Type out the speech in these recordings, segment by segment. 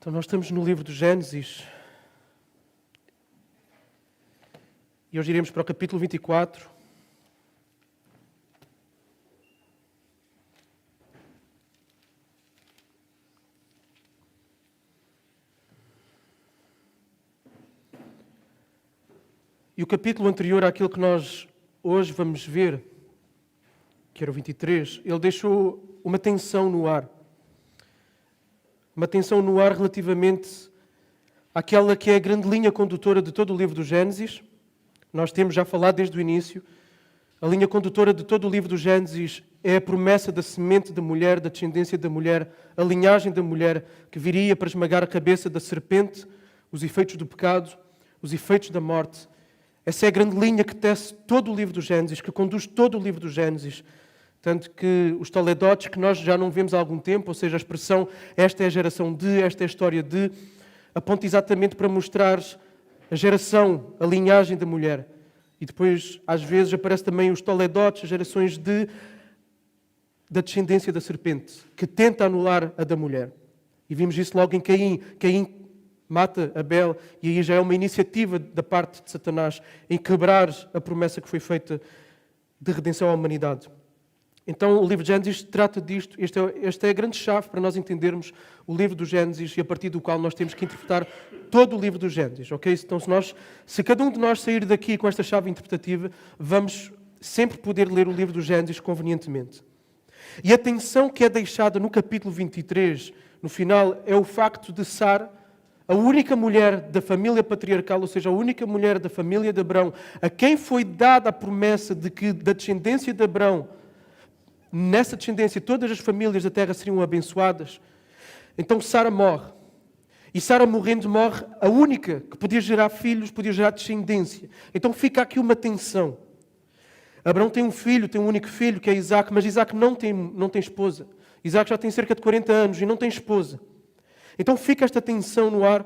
Então nós estamos no livro do Gênesis e hoje iremos para o capítulo 24. E o capítulo anterior àquilo que nós hoje vamos ver, que era o 23, ele deixou uma tensão no ar. Uma tensão no ar relativamente àquela que é a grande linha condutora de todo o livro do Gênesis. Nós temos já falado desde o início. A linha condutora de todo o livro do Gênesis é a promessa da semente da mulher, da descendência da mulher, a linhagem da mulher que viria para esmagar a cabeça da serpente, os efeitos do pecado, os efeitos da morte. Essa é a grande linha que tece todo o livro do Gênesis, que conduz todo o livro do Gênesis. Tanto que os toledotes, que nós já não vemos há algum tempo, ou seja, a expressão esta é a geração de, esta é a história de, aponta exatamente para mostrar a geração, a linhagem da mulher. E depois, às vezes, aparece também os toledotes, as gerações da descendência da serpente, que tenta anular a da mulher. E vimos isso logo em Caim. Caim mata Abel, e aí já é uma iniciativa da parte de Satanás em quebrar a promessa que foi feita de redenção à humanidade. Então o livro de Gênesis trata disto. Esta é a grande chave para nós entendermos o livro do Gênesis e a partir do qual nós temos que interpretar todo o livro do Gênesis. Okay? Então se cada um de nós sair daqui com esta chave interpretativa, vamos sempre poder ler o livro do Gênesis convenientemente. E a tensão que é deixada no capítulo 23, no final, é o facto de Sara, a única mulher da família patriarcal, ou seja, a única mulher da família de Abrão, a quem foi dada a promessa de que da descendência de Abrão, nessa descendência, todas as famílias da terra seriam abençoadas. Então Sara morre. E Sara morrendo morre a única que podia gerar filhos, podia gerar descendência. Então fica aqui uma tensão. Abraão tem um filho, tem um único filho, que é Isaac, mas Isaac não tem esposa. Isaac já tem cerca de 40 anos e não tem esposa. Então fica esta tensão no ar.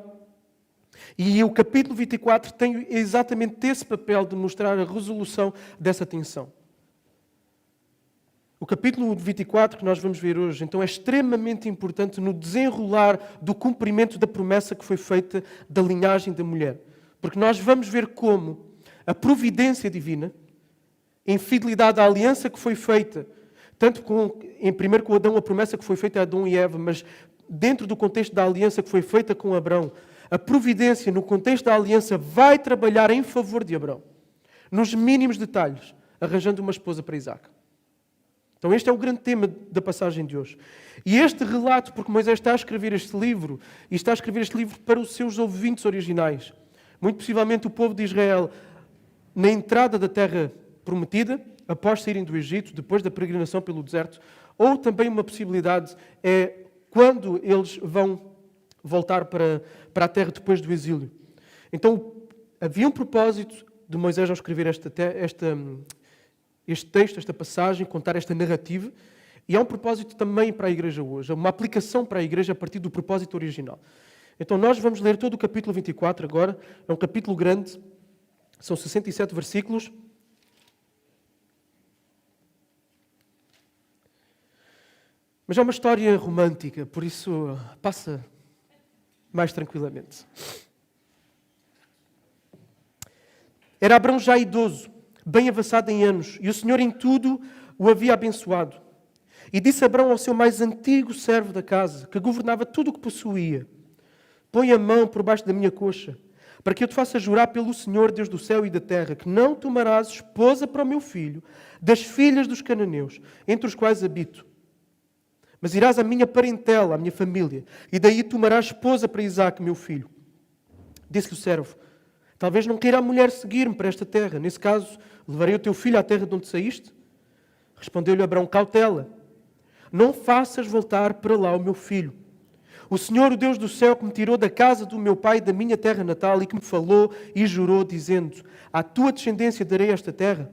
E o capítulo 24 tem exatamente esse papel de mostrar a resolução dessa tensão. O capítulo 24 que nós vamos ver hoje, então, é extremamente importante no desenrolar do cumprimento da promessa que foi feita da linhagem da mulher. Porque nós vamos ver como a providência divina, em fidelidade à aliança que foi feita, tanto primeiro com Adão, a promessa que foi feita a Adão e Eva, mas dentro do contexto da aliança que foi feita com Abrão, a providência, no contexto da aliança, vai trabalhar em favor de Abrão, nos mínimos detalhes, arranjando uma esposa para Isaac. Então este é o grande tema da passagem de hoje. E este relato, porque Moisés está a escrever este livro, e está a escrever este livro para os seus ouvintes originais, muito possivelmente o povo de Israel, na entrada da terra prometida, após saírem do Egito, depois da peregrinação pelo deserto, ou também uma possibilidade é quando eles vão voltar para a terra depois do exílio. Então havia um propósito de Moisés ao escrever este texto, esta passagem, contar esta narrativa, e há um propósito também para a igreja hoje, uma aplicação para a igreja a partir do propósito original. Então nós vamos ler todo o capítulo 24 agora, é um capítulo grande, são 67 versículos. Mas é uma história romântica, por isso passa mais tranquilamente. Era Abrão já idoso, bem avançado em anos, e o Senhor em tudo o havia abençoado. E disse Abrão ao seu mais antigo servo da casa, que governava tudo o que possuía: põe a mão por baixo da minha coxa, para que eu te faça jurar pelo Senhor, Deus do céu e da terra, que não tomarás esposa para o meu filho, das filhas dos cananeus, entre os quais habito. Mas irás à minha parentela, à minha família, e daí tomarás esposa para Isaque, meu filho. Disse-lhe o servo: talvez não queira a mulher seguir-me para esta terra. Nesse caso, levarei o teu filho à terra de onde saíste? Respondeu-lhe Abrão: cautela, não faças voltar para lá o meu filho. O Senhor, o Deus do céu, que me tirou da casa do meu pai, da minha terra natal, e que me falou e jurou, dizendo: à tua descendência darei esta terra.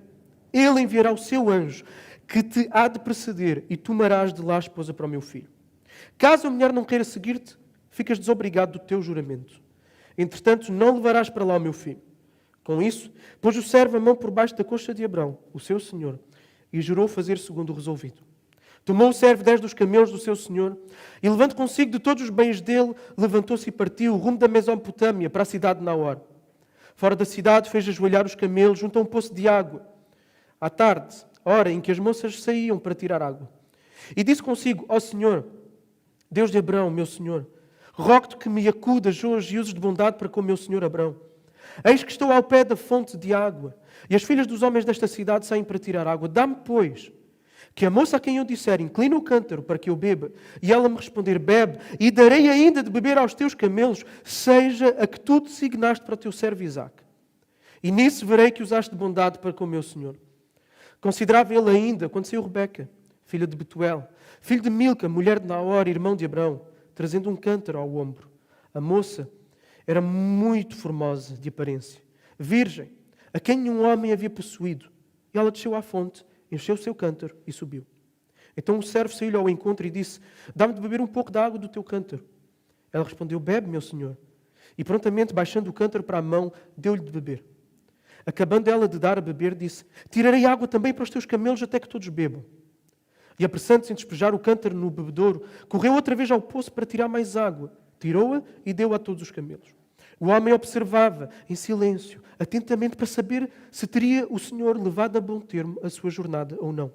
Ele enviará o seu anjo, que te há de preceder, e tomarás de lá a esposa para o meu filho. Caso a mulher não queira seguir-te, ficas desobrigado do teu juramento. Entretanto, não levarás para lá o meu filho. Com isso, pôs o servo a mão por baixo da coxa de Abrão, o seu senhor, e jurou fazer segundo o resolvido. Tomou o servo 10 dos camelos do seu senhor e, levando consigo de todos os bens dele, levantou-se e partiu, rumo da Mesopotâmia, para a cidade de Naor. Fora da cidade, fez ajoelhar os camelos junto a um poço de água. À tarde, hora em que as moças saíam para tirar água. E disse consigo: ó Senhor, Deus de Abrão, meu senhor, rogo-te que me acudas hoje e uses de bondade para com o meu senhor Abrão. Eis que estou ao pé da fonte de água, e as filhas dos homens desta cidade saem para tirar água. Dá-me, pois, que a moça a quem eu disser, inclina o cântaro para que eu beba, e ela me responder, bebe, e darei ainda de beber aos teus camelos, seja a que tu designaste para o teu servo Isaque. E nisso verei que usaste de bondade para com o meu senhor. Considerava ele ainda, quando saiu Rebeca, filha de Betuel, filho de Milca, mulher de Naor, irmão de Abrão, trazendo um cântaro ao ombro. A moça era muito formosa de aparência, virgem, a quem nenhum homem havia possuído. E ela desceu à fonte, encheu o seu cântaro e subiu. Então o servo saiu-lhe ao encontro e disse, dá-me de beber um pouco da água do teu cântaro. Ela respondeu, bebe, meu senhor. E prontamente, baixando o cântaro para a mão, deu-lhe de beber. Acabando ela de dar a beber, disse, tirarei água também para os teus camelos até que todos bebam. E apressando-se em despejar o cântaro no bebedouro, correu outra vez ao poço para tirar mais água. Tirou-a e deu-a a todos os camelos. O homem observava, em silêncio, atentamente para saber se teria o Senhor levado a bom termo a sua jornada ou não.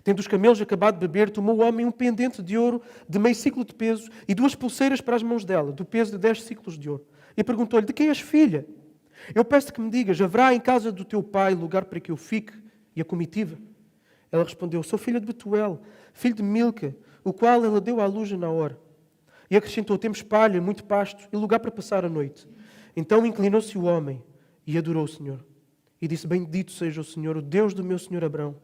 Tendo os camelos acabado de beber, tomou o homem um pendente de ouro de meio ciclo de peso e 2 pulseiras para as mãos dela, do peso de 10 ciclos de ouro. E perguntou-lhe, de quem és filha? Eu peço-te que me digas, haverá em casa do teu pai lugar para que eu fique? E a comitiva? Ela respondeu, sou filha de Betuel, filho de Milca, o qual ela deu à luz na hora. E acrescentou, temos palha, muito pasto e lugar para passar a noite. Então inclinou-se o homem e adorou o Senhor. E disse, bendito seja o Senhor, o Deus do meu senhor Abrão,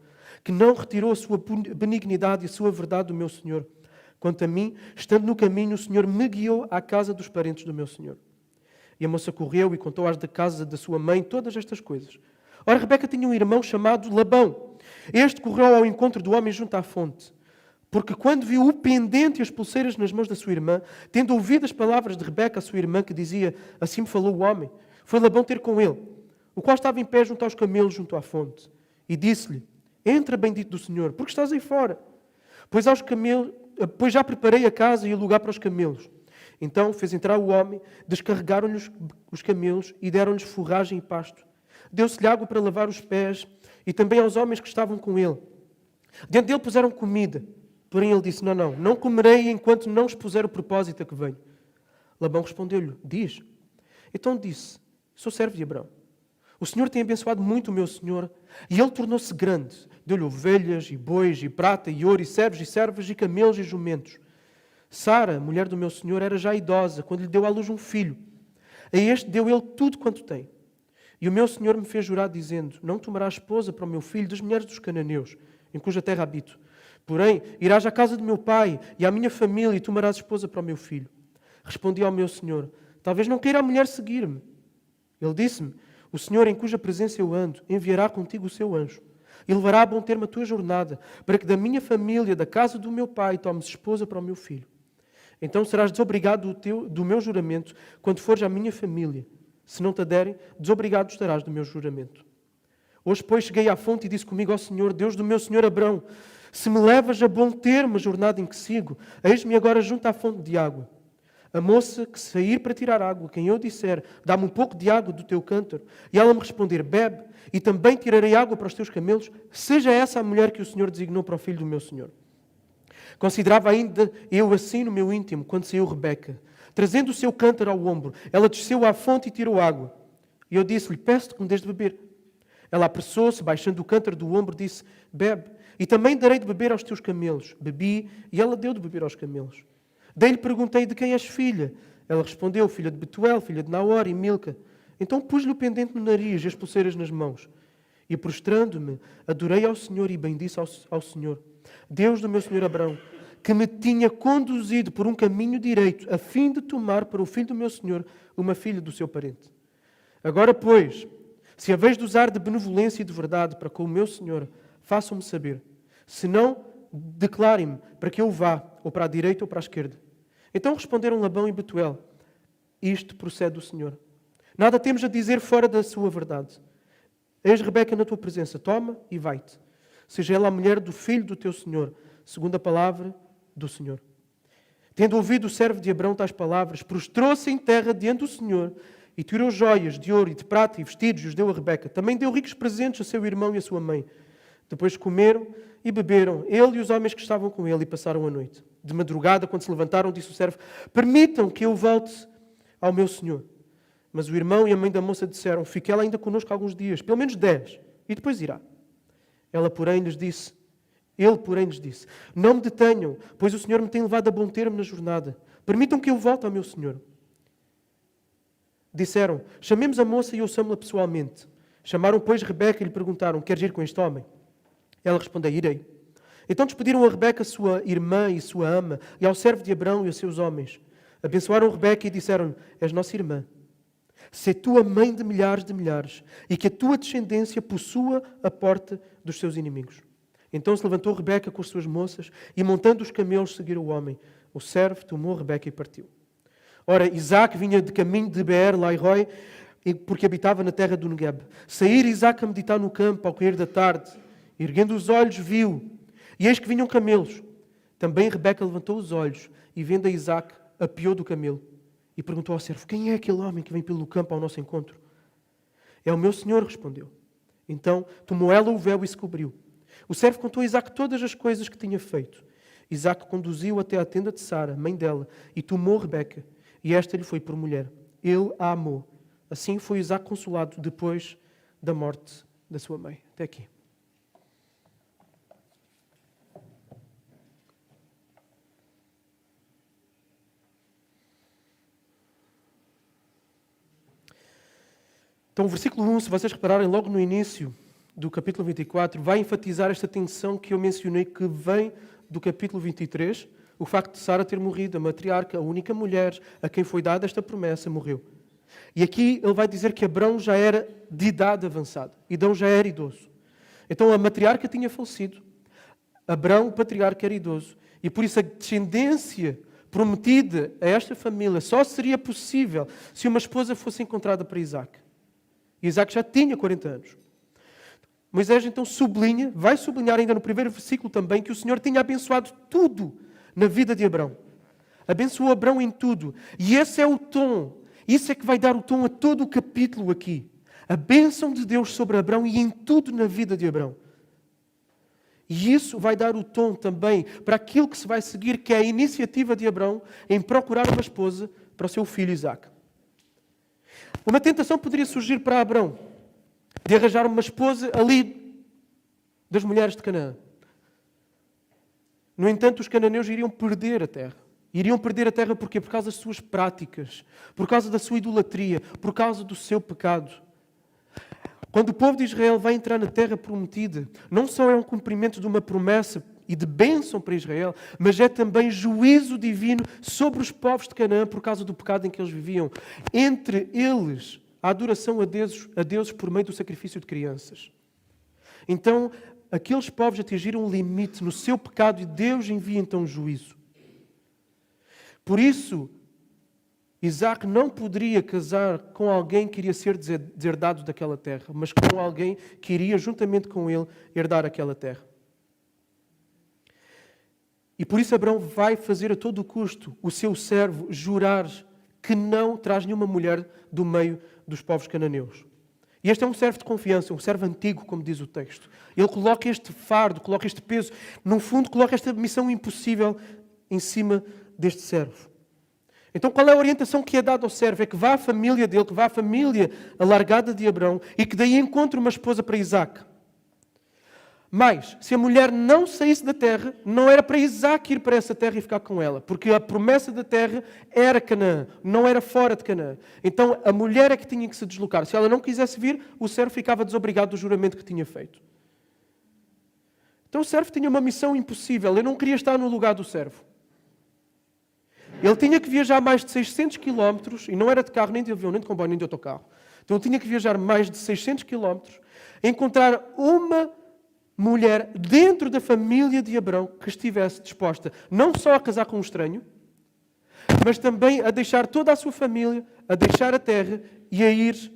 que não retirou a sua benignidade e a sua verdade do meu senhor. Quanto a mim, estando no caminho, o Senhor me guiou à casa dos parentes do meu senhor. E a moça correu e contou às da casa da sua mãe todas estas coisas. Ora, Rebeca tinha um irmão chamado Labão. Este correu ao encontro do homem junto à fonte. Porque quando viu o pendente e as pulseiras nas mãos da sua irmã, tendo ouvido as palavras de Rebeca, a sua irmã, que dizia, assim me falou o homem, foi Labão ter com ele, o qual estava em pé junto aos camelos, junto à fonte. E disse-lhe, entra, bendito do Senhor, porque estás aí fora? Pois já preparei a casa e o lugar para os camelos. Então fez entrar o homem, descarregaram-lhe os camelos e deram-lhes forragem e pasto. Deu-se-lhe água para lavar os pés e também aos homens que estavam com ele. Diante dele puseram comida. Porém ele disse, não comerei enquanto não expuser o propósito a que venho. Labão respondeu-lhe, diz. Então disse, sou servo de Abrão. O Senhor tem abençoado muito o meu senhor e ele tornou-se grande. Deu-lhe ovelhas e bois e prata e ouro e servos e servas e camelos e jumentos. Sara, mulher do meu senhor, era já idosa quando lhe deu à luz um filho. A este deu ele tudo quanto tem. E o meu senhor me fez jurar dizendo, não tomarás esposa para o meu filho das mulheres dos cananeus, em cuja terra habito. Porém, irás à casa do meu pai e à minha família e tomarás esposa para o meu filho. Respondi ao meu senhor, talvez não queira a mulher seguir-me. Ele disse-me, o Senhor em cuja presença eu ando, enviará contigo o seu anjo e levará a bom termo a tua jornada, para que da minha família, da casa do meu pai, tomes esposa para o meu filho. Então serás desobrigado do meu juramento quando fores à minha família. Se não te aderem, desobrigado estarás do meu juramento. Hoje, pois, cheguei à fonte e disse comigo, ó Senhor, Deus do meu senhor Abrão, se me levas a bom termo a jornada em que sigo, eis-me agora junto à fonte de água. A moça que sair para tirar água, quem eu disser, dá-me um pouco de água do teu cântaro, e ela me responder, bebe, e também tirarei água para os teus camelos, seja essa a mulher que o Senhor designou para o filho do meu Senhor. Considerava ainda eu assim no meu íntimo, quando saiu Rebeca, trazendo o seu cântaro ao ombro. Ela desceu à fonte e tirou água. E eu disse-lhe, peço-te que me dês de beber. Ela apressou-se, baixando o cântaro do ombro, disse, bebe, e também darei de beber aos teus camelos. Bebi, e ela deu de beber aos camelos. Daí-lhe perguntei, de quem és filha? Ela respondeu, filha de Betuel, filha de Naor e Milca. Então pus-lhe o pendente no nariz e as pulseiras nas mãos. E prostrando-me, adorei ao Senhor e bendisse ao Senhor, Deus do meu senhor Abrão, que me tinha conduzido por um caminho direito, a fim de tomar para o filho do meu senhor uma filha do seu parente. Agora, pois, se a vez de usar de benevolência e de verdade para com o meu senhor, façam-me saber. Se não, declarem-me para que eu vá, ou para a direita ou para a esquerda. Então responderam Labão e Betuel, isto procede do Senhor. Nada temos a dizer fora da sua verdade. Eis Rebeca na tua presença, toma e vai-te. Seja ela a mulher do filho do teu senhor, segundo a palavra do Senhor. Tendo ouvido o servo de Abrão tais palavras, prostrou-se em terra diante do Senhor e tirou joias de ouro e de prata e vestidos e os deu a Rebeca. Também deu ricos presentes a seu irmão e a sua mãe. Depois comeram e beberam, ele e os homens que estavam com ele, e passaram a noite. De madrugada, quando se levantaram, disse o servo: permitam que eu volte ao meu senhor. Mas o irmão e a mãe da moça disseram: fique ela ainda connosco alguns dias, pelo menos 10, e depois irá. Ele, porém, lhes disse: não me detenham, pois o Senhor me tem levado a bom termo na jornada. Permitam que eu volte ao meu senhor. Disseram: chamemos a moça e ouçamo-la pessoalmente. Chamaram, pois, Rebeca e lhe perguntaram: queres ir com este homem? Ela respondeu: irei. Então despediram a Rebeca, sua irmã e sua ama, e ao servo de Abrão e aos seus homens. Abençoaram Rebeca e disseram: és nossa irmã. Sê tu a mãe de milhares, e que a tua descendência possua a porta dos seus inimigos. Então se levantou Rebeca com as suas moças, e montando os camelos seguiram o homem. O servo tomou Rebeca e partiu. Ora, Isaac vinha de caminho de Beer-Lahai, porque habitava na terra do Negueb. Sair Isaac a meditar no campo ao cair da tarde. Erguendo os olhos, viu, e eis que vinham camelos. Também Rebeca levantou os olhos, e vendo a Isaac, apeou do camelo. E perguntou ao servo: quem é aquele homem que vem pelo campo ao nosso encontro? É o meu senhor, respondeu. Então tomou ela o véu e se cobriu. O servo contou a Isaac todas as coisas que tinha feito. Isaac conduziu até à tenda de Sara, mãe dela, e tomou Rebeca, e esta lhe foi por mulher. Ele a amou. Assim foi Isaac consolado depois da morte da sua mãe. Até aqui. Então o versículo 1, se vocês repararem logo no início do capítulo 24, vai enfatizar esta tensão que eu mencionei que vem do capítulo 23, o facto de Sara ter morrido, a matriarca, a única mulher a quem foi dada esta promessa, morreu. E aqui ele vai dizer que Abrão já era de idade avançada, Adão já era idoso. Então a matriarca tinha falecido, Abrão, o patriarca, era idoso, e por isso a descendência prometida a esta família só seria possível se uma esposa fosse encontrada para Isaac. Isaac já tinha 40 anos. Moisés então vai sublinhar ainda no primeiro versículo também que o Senhor tinha abençoado tudo na vida de Abrão. Abençoou Abrão em tudo. E esse é o tom, isso é que vai dar o tom a todo o capítulo aqui. A bênção de Deus sobre Abrão e em tudo na vida de Abrão. E isso vai dar o tom também para aquilo que se vai seguir, que é a iniciativa de Abrão em procurar uma esposa para o seu filho Isaac. Uma tentação poderia surgir para Abrão de arranjar uma esposa ali das mulheres de Canaã. No entanto, os cananeus iriam perder a terra. Iriam perder a terra porquê? Por causa das suas práticas, por causa da sua idolatria, por causa do seu pecado. Quando o povo de Israel vai entrar na terra prometida, não só é um cumprimento de uma promessa e de bênção para Israel, mas é também juízo divino sobre os povos de Canaã por causa do pecado em que eles viviam. Entre eles, a adoração a deuses por meio do sacrifício de crianças. Então, aqueles povos atingiram um limite no seu pecado e Deus envia então juízo. Por isso, Isaac não poderia casar com alguém que iria ser deserdado daquela terra, mas com alguém que iria, juntamente com ele, herdar aquela terra. E por isso Abrão vai fazer a todo custo o seu servo jurar que não traz nenhuma mulher do meio dos povos cananeus. E este é um servo de confiança, um servo antigo, como diz o texto. Ele coloca este fardo, coloca este peso, no fundo coloca esta missão impossível em cima deste servo. Então qual é a orientação que é dada ao servo? É que vá à família dele, que vá à família alargada de Abrão e que daí encontre uma esposa para Isaac. Mas, se a mulher não saísse da terra, não era para Isaac ir para essa terra e ficar com ela, porque a promessa da terra era Canaã, não era fora de Canaã. Então, a mulher é que tinha que se deslocar. Se ela não quisesse vir, o servo ficava desobrigado do juramento que tinha feito. Então, o servo tinha uma missão impossível. Ele não queria estar no lugar do servo. Ele tinha que viajar mais de 600 quilómetros, e não era de carro, nem de avião, nem de comboio, nem de autocarro. Então, ele tinha que viajar mais de 600 quilómetros, encontrar uma mulher dentro da família de Abrão que estivesse disposta não só a casar com um estranho, mas também a deixar toda a sua família, a deixar a terra e a ir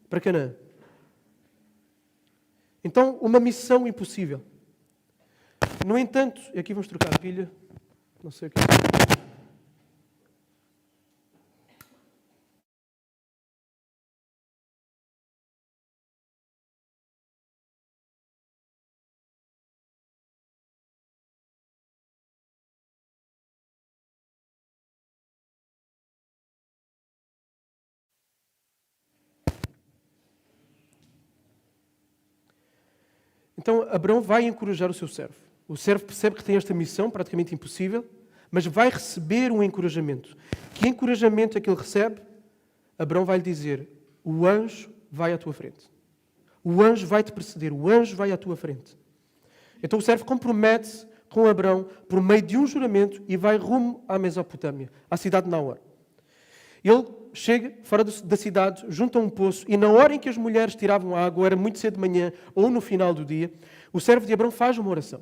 para Canaã. Então, uma missão impossível. No entanto, e aqui vamos trocar a pilha, não sei o que é. Então, Abraão vai encorajar o seu servo. O servo percebe que tem esta missão praticamente impossível, mas vai receber um encorajamento. Que encorajamento é que ele recebe? Abraão vai lhe dizer: o anjo vai à tua frente. O anjo vai te preceder. O anjo vai à tua frente. Então o servo compromete-se com Abraão por meio de um juramento e vai rumo à Mesopotâmia, à cidade de Naor. Ele chega fora da cidade, junto a um poço, e na hora em que as mulheres tiravam água, ou era muito cedo de manhã, ou no final do dia, o servo de Abraão faz uma oração.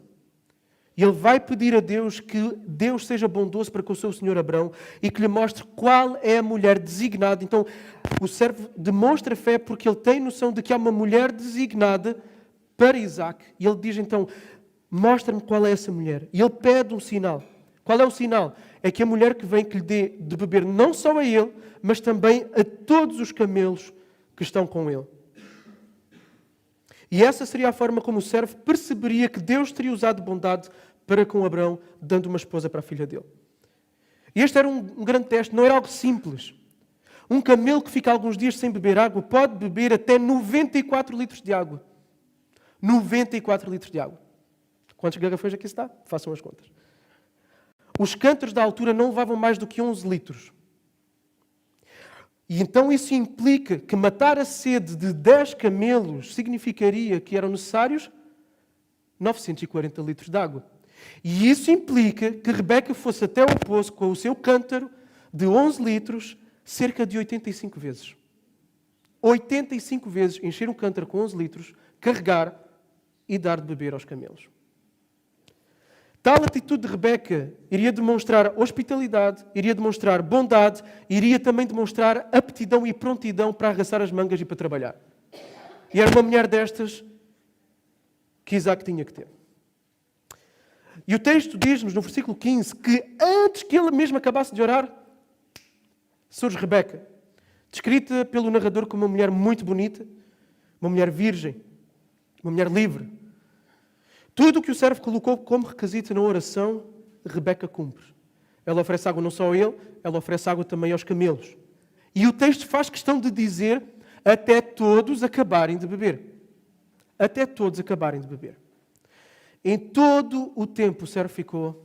E ele vai pedir a Deus que Deus seja bondoso para com o seu senhor Abraão e que lhe mostre qual é a mulher designada. Então, o servo demonstra fé porque ele tem noção de que há uma mulher designada para Isaac. E ele diz então: mostra-me qual é essa mulher. E ele pede um sinal. Qual é o sinal? É que a mulher que vem que lhe dê de beber não só a ele, mas também a todos os camelos que estão com ele. E essa seria a forma como o servo perceberia que Deus teria usado bondade para com Abraão, dando uma esposa para a filha dele. E este era um grande teste, não era algo simples. Um camelo que fica alguns dias sem beber água pode beber até 94 litros de água. 94 litros de água. Quantos garrafões aqui está? Façam as contas. Os cântaros da altura não levavam mais do que 11 litros. E então isso implica que matar a sede de 10 camelos significaria que eram necessários 940 litros de água. E isso implica que Rebeca fosse até o poço com o seu cântaro de 11 litros cerca de 85 vezes. 85 vezes encher um cântaro com 11 litros, carregar e dar de beber aos camelos. Tal atitude de Rebeca iria demonstrar hospitalidade, iria demonstrar bondade, iria também demonstrar aptidão e prontidão para arregaçar as mangas e para trabalhar. E era uma mulher destas que Isaac tinha que ter. E o texto diz-nos, no versículo 15, que antes que ele mesmo acabasse de orar, surge Rebeca, descrita pelo narrador como uma mulher muito bonita, uma mulher virgem, uma mulher livre. Tudo o que o servo colocou como requisito na oração, Rebeca cumpre. Ela oferece água não só a ele, ela oferece água também aos camelos. E o texto faz questão de dizer até todos acabarem de beber. Até todos acabarem de beber. Em todo o tempo o servo ficou,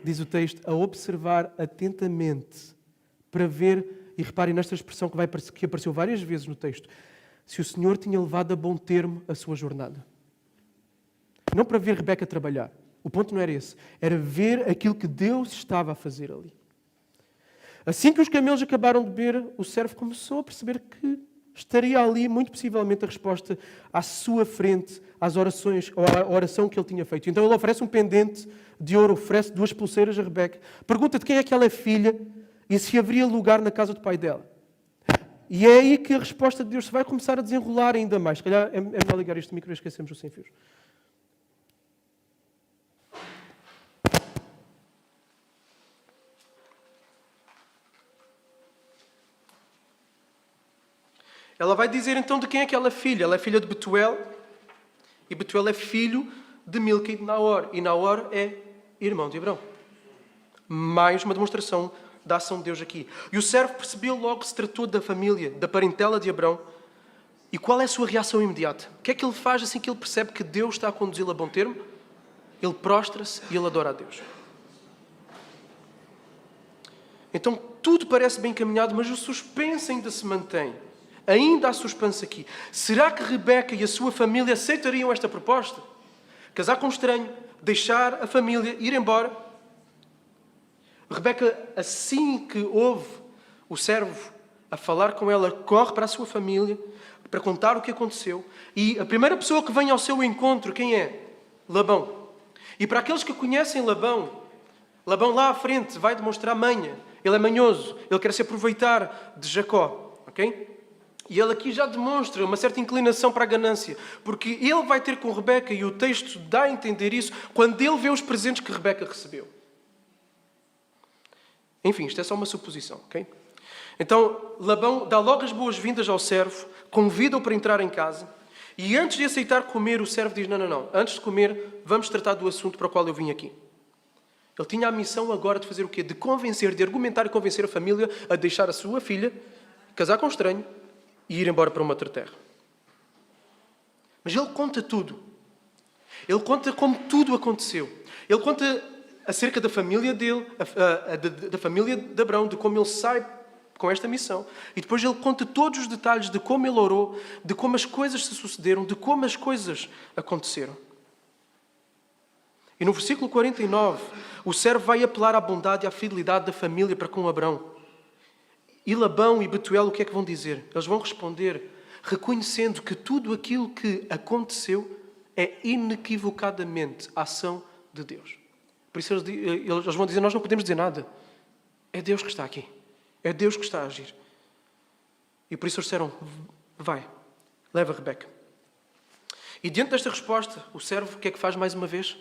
diz o texto, a observar atentamente para ver, e reparem nesta expressão que apareceu várias vezes no texto, se o Senhor tinha levado a bom termo a sua jornada. Não para ver Rebeca trabalhar. O ponto não era esse. Era ver aquilo que Deus estava a fazer ali. Assim que os camelos acabaram de beber, o servo começou a perceber que estaria ali, muito possivelmente, a resposta à sua frente, às orações, ou à oração que ele tinha feito. Então ele oferece um pendente de ouro, oferece 2 pulseiras a Rebeca, pergunta de quem é que ela é filha e se haveria lugar na casa do pai dela. E é aí que a resposta de Deus se vai começar a desenrolar ainda mais. Se calhar é melhor ligar este micro e esquecemos os sem-fios. Ela vai dizer então de quem é que ela é filha. Ela é filha de Betuel, e Betuel é filho de Milca e de Naor. E Naor é irmão de Abraão. Mais uma demonstração da ação de Deus aqui. E o servo percebeu logo que se tratou da família, da parentela de Abraão. E qual é a sua reação imediata? O que é que ele faz assim que ele percebe que Deus está a conduzi-lo a bom termo? Ele prostra-se e ele adora a Deus. Então tudo parece bem encaminhado, mas o suspense ainda se mantém. Ainda há suspense aqui. Será que Rebeca e a sua família aceitariam esta proposta? Casar com um estranho, deixar a família, ir embora? Rebeca, assim que ouve o servo a falar com ela, corre para a sua família para contar o que aconteceu. E a primeira pessoa que vem ao seu encontro, quem é? Labão. E para aqueles que conhecem Labão, Labão lá à frente vai demonstrar manha. Ele é manhoso. Ele quer se aproveitar de Jacó. Ok? E ele aqui já demonstra uma certa inclinação para a ganância, porque ele vai ter com Rebeca, e o texto dá a entender isso, quando ele vê os presentes que Rebeca recebeu. Enfim, isto é só uma suposição, ok? Então, Labão dá logo as boas-vindas ao servo, convida-o para entrar em casa, e antes de aceitar comer, o servo diz, não, antes de comer, vamos tratar do assunto para o qual eu vim aqui. Ele tinha a missão agora de fazer o quê? De convencer, de argumentar e convencer a família a deixar a sua filha, casar com um estranho, e ir embora para uma outra terra. Mas ele conta tudo. Ele conta como tudo aconteceu. Ele conta acerca da família dele, da família de Abrão, de como ele sai com esta missão. E depois ele conta todos os detalhes de como ele orou, de como as coisas se sucederam, de como as coisas aconteceram. E no versículo 49, o servo vai apelar à bondade e à fidelidade da família para com Abrão. E Labão e Betuel o que é que vão dizer? Eles vão responder reconhecendo que tudo aquilo que aconteceu é inequivocadamente a ação de Deus. Por isso eles vão dizer, nós não podemos dizer nada. É Deus que está aqui. É Deus que está a agir. E por isso eles disseram, vai, leva Rebeca. E diante desta resposta, o servo o que é que faz mais uma vez?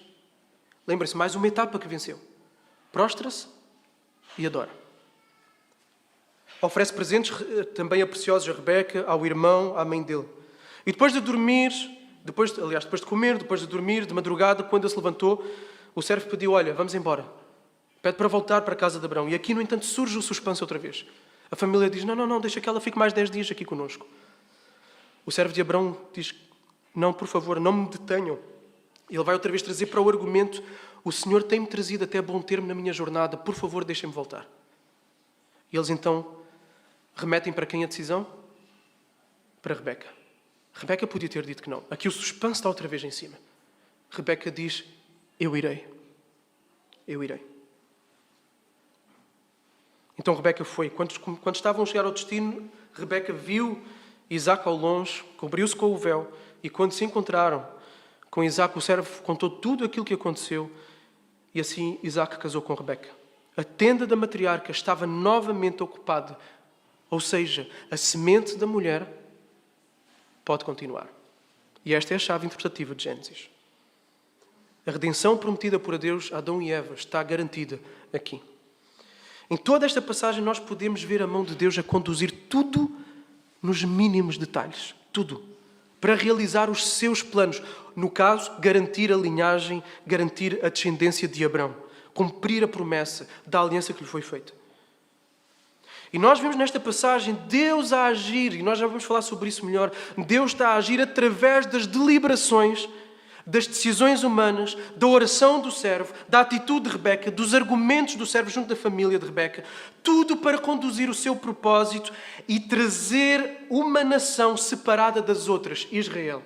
Lembrem-se, mais uma etapa que venceu. Prostra-se e adora. Oferece presentes também a preciosos a Rebeca, ao irmão, à mãe dele. E depois de dormir, depois de comer, depois de dormir, de madrugada, quando ele se levantou, o servo pediu, olha, vamos embora. Pede para voltar para a casa de Abrão. E aqui, no entanto, surge o suspense outra vez. A família diz, não, deixa que ela fique mais 10 dias aqui connosco. O servo de Abrão diz, não, por favor, não me detenham. Ele vai outra vez trazer para o argumento, o Senhor tem-me trazido até bom termo na minha jornada, por favor, deixem-me voltar. E eles então remetem para quem a decisão? Para Rebeca. Rebeca podia ter dito que não. Aqui o suspense está outra vez em cima. Rebeca diz, eu irei. Eu irei. Então Rebeca foi. Quando estavam a chegar ao destino, Rebeca viu Isaac ao longe, cobriu-se com o véu, e quando se encontraram com Isaac, o servo contou tudo aquilo que aconteceu, e assim Isaac casou com Rebeca. A tenda da matriarca estava novamente ocupada. Ou seja, a semente da mulher pode continuar. E esta é a chave interpretativa de Gênesis. A redenção prometida por Deus a Adão e Eva está garantida aqui. Em toda esta passagem nós podemos ver a mão de Deus a conduzir tudo nos mínimos detalhes. Tudo. Para realizar os seus planos. No caso, garantir a linhagem, garantir a descendência de Abrão. Cumprir a promessa da aliança que lhe foi feita. E nós vemos nesta passagem Deus a agir, e nós já vamos falar sobre isso melhor, Deus está a agir através das deliberações, das decisões humanas, da oração do servo, da atitude de Rebeca, dos argumentos do servo junto da família de Rebeca, tudo para conduzir o seu propósito e trazer uma nação separada das outras, Israel.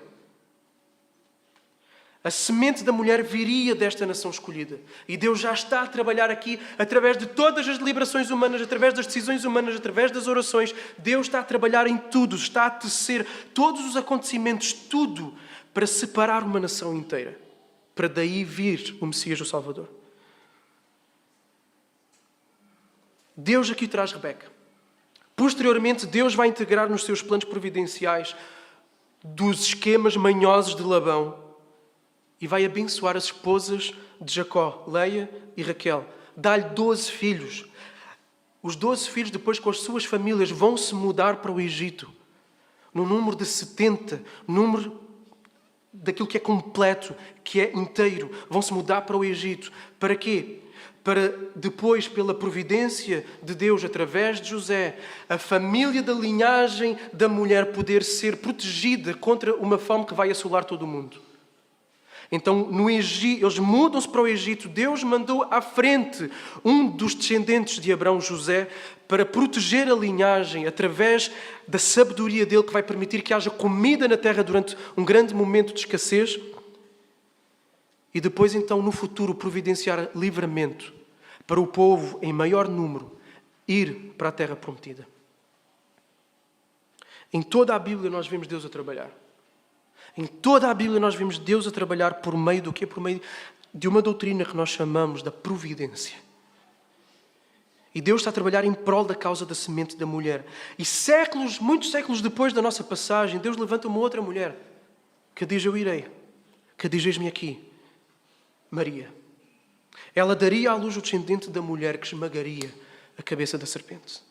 A semente da mulher viria desta nação escolhida. E Deus já está a trabalhar aqui, através de todas as deliberações humanas, através das decisões humanas, através das orações. Deus está a trabalhar em tudo, está a tecer todos os acontecimentos, tudo, para separar uma nação inteira. Para daí vir o Messias, o Salvador. Deus aqui traz Rebeca. Posteriormente, Deus vai integrar nos seus planos providenciais dos esquemas manhosos de Labão e vai abençoar as esposas de Jacó, Leia e Raquel. Dá-lhe 12 filhos. Os 12 filhos, depois com as suas famílias, vão se mudar para o Egito. No número de 70, número daquilo que é completo, que é inteiro. Vão se mudar para o Egito. Para quê? Para depois, pela providência de Deus, através de José, a família da linhagem da mulher poder ser protegida contra uma fome que vai assolar todo o mundo. Então, no Egito, eles mudam-se para o Egito. Deus mandou à frente um dos descendentes de Abrão, José, para proteger a linhagem através da sabedoria dele, que vai permitir que haja comida na terra durante um grande momento de escassez. E depois, então, no futuro, providenciar livramento para o povo, em maior número, ir para a terra prometida. Em toda a Bíblia nós vemos Deus a trabalhar. Em toda a Bíblia nós vemos Deus a trabalhar por meio do quê? Por meio de uma doutrina que nós chamamos da providência. E Deus está a trabalhar em prol da causa da semente da mulher. E séculos, muitos séculos depois da nossa passagem, Deus levanta uma outra mulher que diz: eu irei, que diz: eis-me aqui, Maria. Ela daria à luz o descendente da mulher que esmagaria a cabeça da serpente.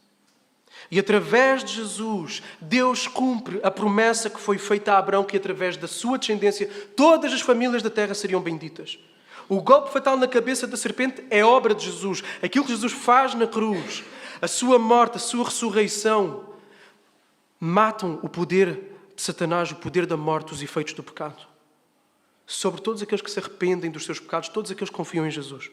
E através de Jesus, Deus cumpre a promessa que foi feita a Abraão, que através da sua descendência todas as famílias da terra seriam benditas. O golpe fatal na cabeça da serpente é obra de Jesus. Aquilo que Jesus faz na cruz, a sua morte, a sua ressurreição, matam o poder de Satanás, o poder da morte, os efeitos do pecado. Sobre todos aqueles que se arrependem dos seus pecados, todos aqueles que confiam em Jesus.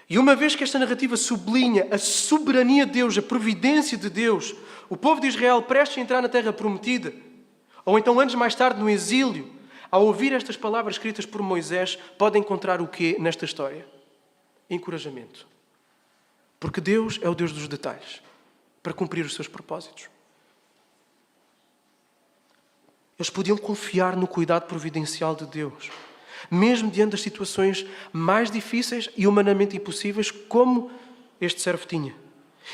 E uma vez que esta narrativa sublinha a soberania de Deus, a providência de Deus, o povo de Israel prestes a entrar na terra prometida, ou então anos mais tarde no exílio, ao ouvir estas palavras escritas por Moisés, pode encontrar o quê nesta história? Encorajamento. Porque Deus é o Deus dos detalhes, para cumprir os seus propósitos. Eles podiam confiar no cuidado providencial de Deus, mesmo diante das situações mais difíceis e humanamente impossíveis, como este servo tinha.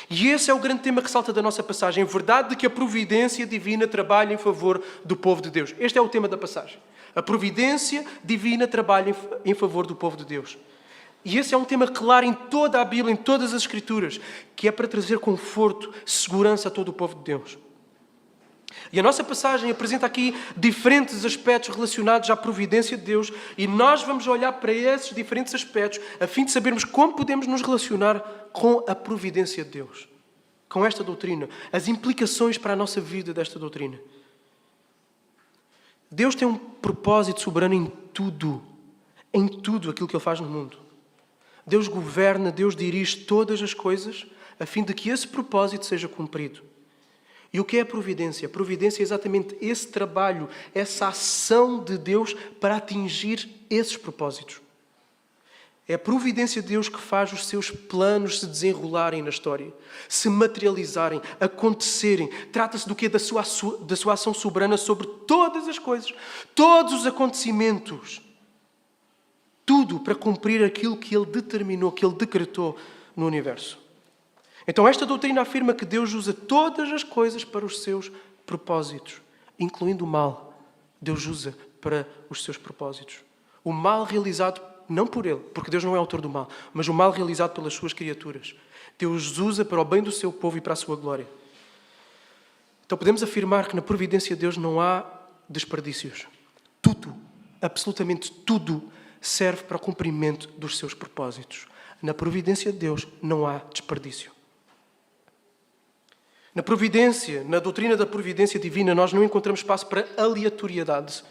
E esse é o grande tema que salta da nossa passagem. A verdade de que a providência divina trabalha em favor do povo de Deus. Este é o tema da passagem. A providência divina trabalha em favor do povo de Deus. E esse é um tema claro em toda a Bíblia, em todas as Escrituras, que é para trazer conforto, segurança a todo o povo de Deus. E a nossa passagem apresenta aqui diferentes aspectos relacionados à providência de Deus, e nós vamos olhar para esses diferentes aspectos a fim de sabermos como podemos nos relacionar com a providência de Deus, com esta doutrina, as implicações para a nossa vida desta doutrina. Deus tem um propósito soberano em tudo aquilo que Ele faz no mundo. Deus governa, Deus dirige todas as coisas a fim de que esse propósito seja cumprido. E o que é a providência? A providência é exatamente esse trabalho, essa ação de Deus para atingir esses propósitos. É a providência de Deus que faz os seus planos se desenrolarem na história, se materializarem, acontecerem. Trata-se do quê? Da sua ação soberana sobre todas as coisas, todos os acontecimentos. Tudo para cumprir aquilo que Ele determinou, que Ele decretou no universo. Então esta doutrina afirma que Deus usa todas as coisas para os seus propósitos, incluindo o mal. Deus usa para os seus propósitos. O mal realizado não por Ele, porque Deus não é autor do mal, mas o mal realizado pelas suas criaturas. Deus usa para o bem do seu povo e para a sua glória. Então podemos afirmar que na providência de Deus não há desperdícios. Tudo, absolutamente tudo, serve para o cumprimento dos seus propósitos. Na providência de Deus não há desperdício. Na providência, na doutrina da providência divina, nós não encontramos espaço para aleatoriedade.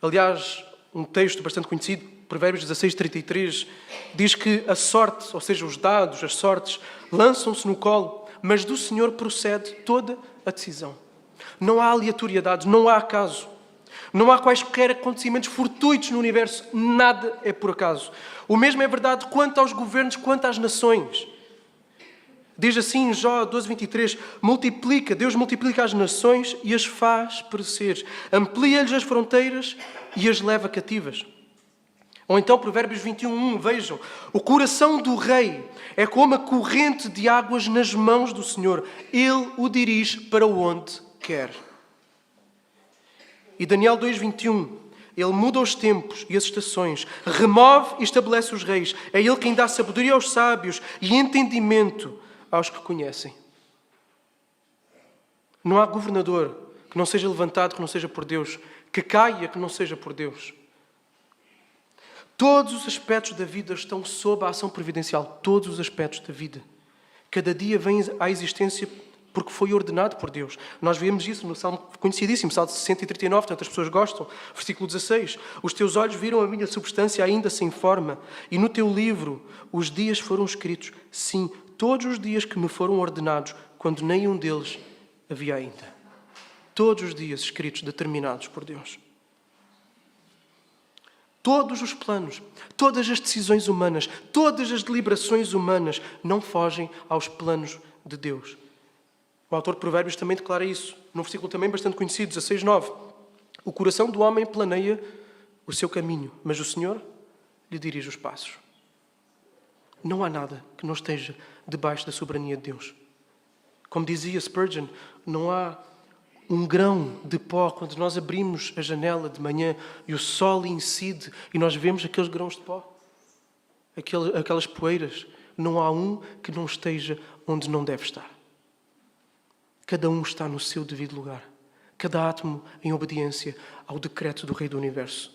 Aliás, um texto bastante conhecido, Provérbios 16:33, diz que a sorte, ou seja, os dados, as sortes, lançam-se no colo, mas do Senhor procede toda a decisão. Não há aleatoriedade, não há acaso. Não há quaisquer acontecimentos fortuitos no universo, nada é por acaso. O mesmo é verdade quanto aos governos, quanto às nações. Diz assim em Jó 12:23, Deus multiplica as nações e as faz perecer, amplia-lhes as fronteiras e as leva cativas. Ou então Provérbios 21:1, vejam, o coração do rei é como a corrente de águas nas mãos do Senhor, Ele o dirige para onde quer. E Daniel 2:21, Ele muda os tempos e as estações, remove e estabelece os reis, é Ele quem dá sabedoria aos sábios e entendimento aos que conhecem. Não há governador que não seja levantado, que não seja por Deus, que caia, que não seja por Deus. Todos os aspectos da vida estão sob a ação providencial. Todos os aspectos da vida. Cada dia vem à existência porque foi ordenado por Deus. Nós vemos isso no Salmo conhecidíssimo, Salmo 139, tantas pessoas gostam. Versículo 16. Os teus olhos viram a minha substância ainda sem forma, e no teu livro os dias foram escritos. Sim, todos os dias que me foram ordenados, quando nenhum deles havia ainda. Todos os dias escritos, determinados por Deus. Todos os planos, todas as decisões humanas, todas as deliberações humanas não fogem aos planos de Deus. O autor de Provérbios também declara isso, num versículo também bastante conhecido, 16:9. O coração do homem planeia o seu caminho, mas o Senhor lhe dirige os passos. não há nada que não esteja debaixo da soberania de Deus. Como dizia Spurgeon, não há um grão de pó quando nós abrimos a janela de manhã e o sol incide e nós vemos aqueles grãos de pó, aquelas poeiras. Não há um que não esteja onde não deve estar. Cada um está no seu devido lugar. Cada átomo em obediência ao decreto do Rei do Universo.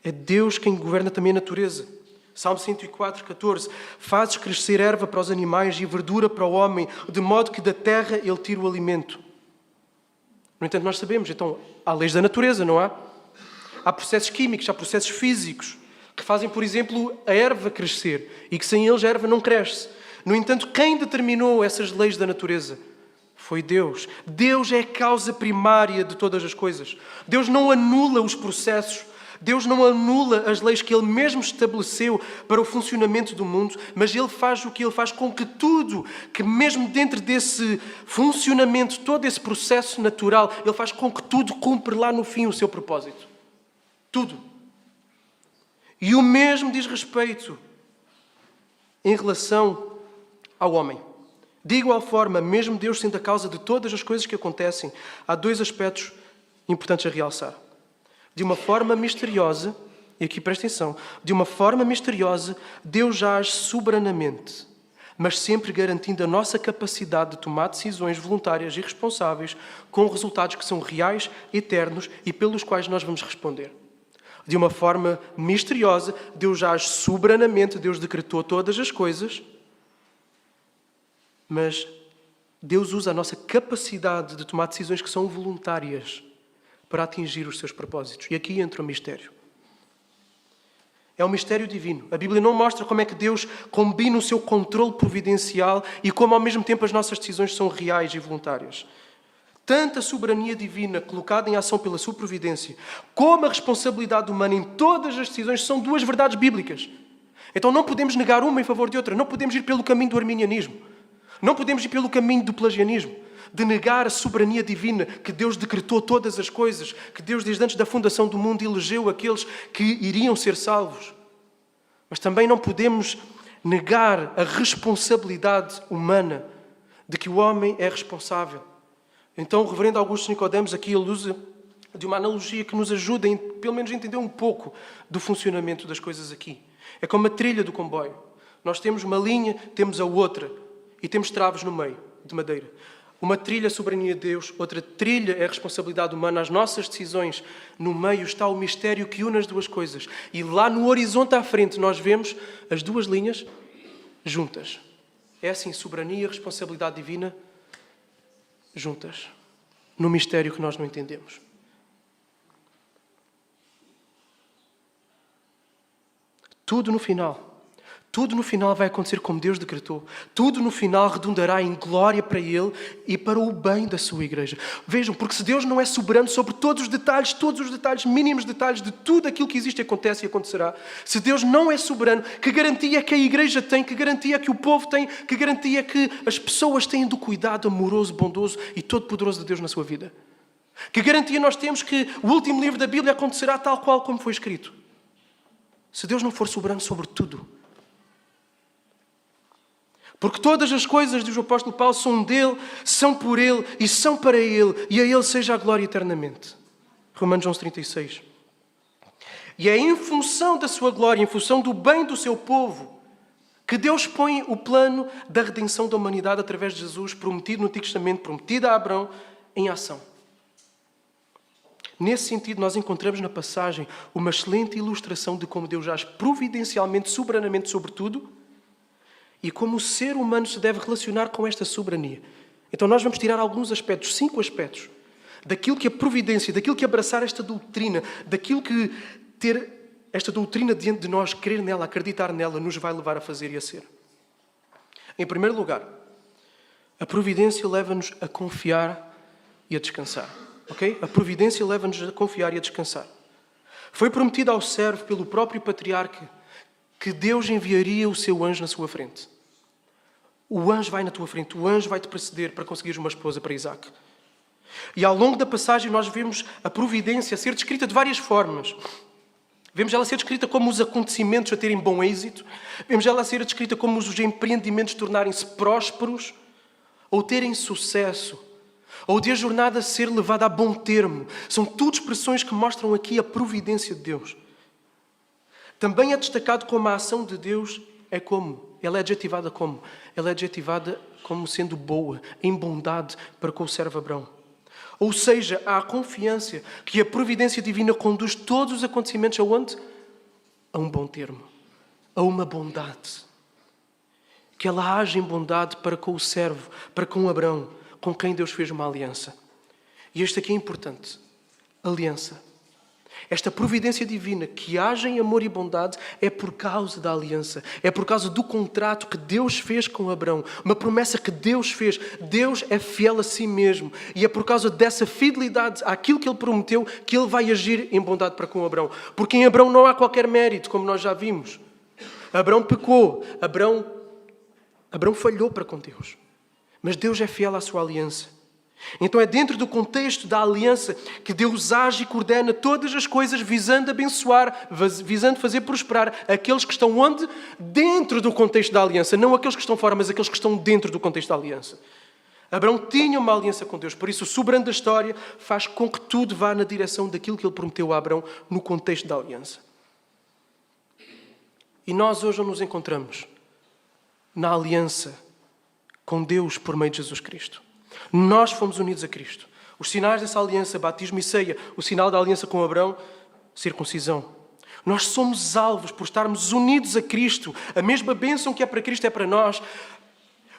É Deus quem governa também a natureza. Salmo 104, 14. Fazes crescer erva para os animais e verdura para o homem, de modo que da terra ele tira o alimento. No entanto, nós sabemos, então, há leis da natureza, não há? Há processos químicos, há processos físicos, que fazem, por exemplo, a erva crescer, e que sem eles a erva não cresce. No entanto, quem determinou essas leis da natureza? Foi Deus. Deus é a causa primária de todas as coisas. Deus não anula os processos. Deus não anula as leis que Ele mesmo estabeleceu para o funcionamento do mundo, mas Ele faz o que Ele faz com que tudo, que mesmo dentro desse funcionamento, todo esse processo natural, Ele faz com que tudo cumpra lá no fim o seu propósito. Tudo. E o mesmo diz respeito em relação ao homem. De igual forma, mesmo Deus sendo a causa de todas as coisas que acontecem, há dois aspectos importantes a realçar. De uma forma misteriosa, e aqui prestem atenção, de uma forma misteriosa, Deus já age soberanamente, mas sempre garantindo a nossa capacidade de tomar decisões voluntárias e responsáveis com resultados que são reais, eternos e pelos quais nós vamos responder. De uma forma misteriosa, Deus já age soberanamente, Deus decretou todas as coisas, mas Deus usa a nossa capacidade de tomar decisões que são voluntárias para atingir os seus propósitos. E aqui entra o mistério. É um mistério divino. A Bíblia não mostra como é que Deus combina o seu controle providencial e como ao mesmo tempo as nossas decisões são reais e voluntárias. Tanto a soberania divina colocada em ação pela sua providência, como a responsabilidade humana em todas as decisões são duas verdades bíblicas. Então não podemos negar uma em favor de outra. Não podemos ir pelo caminho do arminianismo. Não podemos ir pelo caminho do pelagianismo, de negar a soberania divina, que Deus decretou todas as coisas, que Deus desde antes da fundação do mundo elegeu aqueles que iriam ser salvos. Mas também não podemos negar a responsabilidade humana de que o homem é responsável. Então o reverendo Augusto Nicodemos aqui ele usa de uma analogia que nos ajuda, pelo menos a entender um pouco do funcionamento das coisas aqui. É como a trilha do comboio. Nós temos uma linha, temos a outra, e temos travas no meio, de madeira. Uma trilha é a soberania de Deus, outra trilha é a responsabilidade humana. As nossas decisões, no meio está o mistério que une as duas coisas. E lá no horizonte à frente nós vemos as duas linhas juntas. É assim, soberania e responsabilidade divina juntas, no mistério que nós não entendemos. Tudo no final vai acontecer como Deus decretou. Tudo no final redundará em glória para Ele e para o bem da sua igreja. Vejam, porque se Deus não é soberano sobre todos os detalhes, mínimos detalhes de tudo aquilo que existe, acontece e acontecerá. Se Deus não é soberano, que garantia que a igreja tem, que garantia que o povo tem, que garantia que as pessoas têm do cuidado amoroso, bondoso e todo-poderoso de Deus na sua vida? Que garantia nós temos que o último livro da Bíblia acontecerá tal qual como foi escrito? Se Deus não for soberano sobre tudo. Porque todas as coisas, diz o apóstolo Paulo, são dele, são por ele e são para ele, e a ele seja a glória eternamente. Romanos 11:36. E é em função da sua glória, em função do bem do seu povo, que Deus põe o plano da redenção da humanidade através de Jesus, prometido no Antigo Testamento, prometido a Abraão, em ação. Nesse sentido, nós encontramos na passagem uma excelente ilustração de como Deus age providencialmente, soberanamente sobre tudo, e como o ser humano se deve relacionar com esta soberania. Então nós vamos tirar alguns aspectos, 5 aspectos, daquilo que a providência, daquilo que abraçar esta doutrina, daquilo que ter esta doutrina diante de nós, crer nela, acreditar nela, nos vai levar a fazer e a ser. Em primeiro lugar, a providência leva-nos a confiar e a descansar. Okay? A providência leva-nos a confiar e a descansar. Foi prometido ao servo pelo próprio patriarca que Deus enviaria o seu anjo na sua frente. O anjo vai na tua frente, o anjo vai te preceder para conseguires uma esposa para Isaac. E ao longo da passagem nós vemos a providência ser descrita de várias formas. Vemos ela ser descrita como os acontecimentos a terem bom êxito. Vemos ela ser descrita como os empreendimentos tornarem-se prósperos ou terem sucesso, ou de a jornada ser levada a bom termo. São tudo expressões que mostram aqui a providência de Deus. Também é destacado como a ação de Deus é como? Ela é adjetivada como? Ela é adjetivada como sendo boa, em bondade para com o servo Abrão. Ou seja, há a confiança que a providência divina conduz todos os acontecimentos aonde? A um bom termo, a uma bondade. Que ela age em bondade para com o servo, para com Abrão, com quem Deus fez uma aliança. E este aqui é importante. Aliança. Esta providência divina que age em amor e bondade é por causa da aliança. É por causa do contrato que Deus fez com Abrão. Uma promessa que Deus fez. Deus é fiel a si mesmo. E é por causa dessa fidelidade àquilo que Ele prometeu que Ele vai agir em bondade para com Abrão. Porque em Abrão não há qualquer mérito, como nós já vimos. Abrão pecou. Abrão falhou para com Deus. Mas Deus é fiel à sua aliança. Então é dentro do contexto da aliança que Deus age e coordena todas as coisas visando abençoar, visando fazer prosperar aqueles que estão onde? Dentro do contexto da aliança. Não aqueles que estão fora, mas aqueles que estão dentro do contexto da aliança. Abraão tinha uma aliança com Deus, por isso o soberano da história faz com que tudo vá na direção daquilo que Ele prometeu a Abraão no contexto da aliança. E nós hoje nos encontramos na aliança com Deus por meio de Jesus Cristo. Nós fomos unidos a Cristo. Os sinais dessa aliança, batismo e ceia, o sinal da aliança com Abrão, circuncisão. Nós somos alvos por estarmos unidos a Cristo. A mesma bênção que é para Cristo é para nós.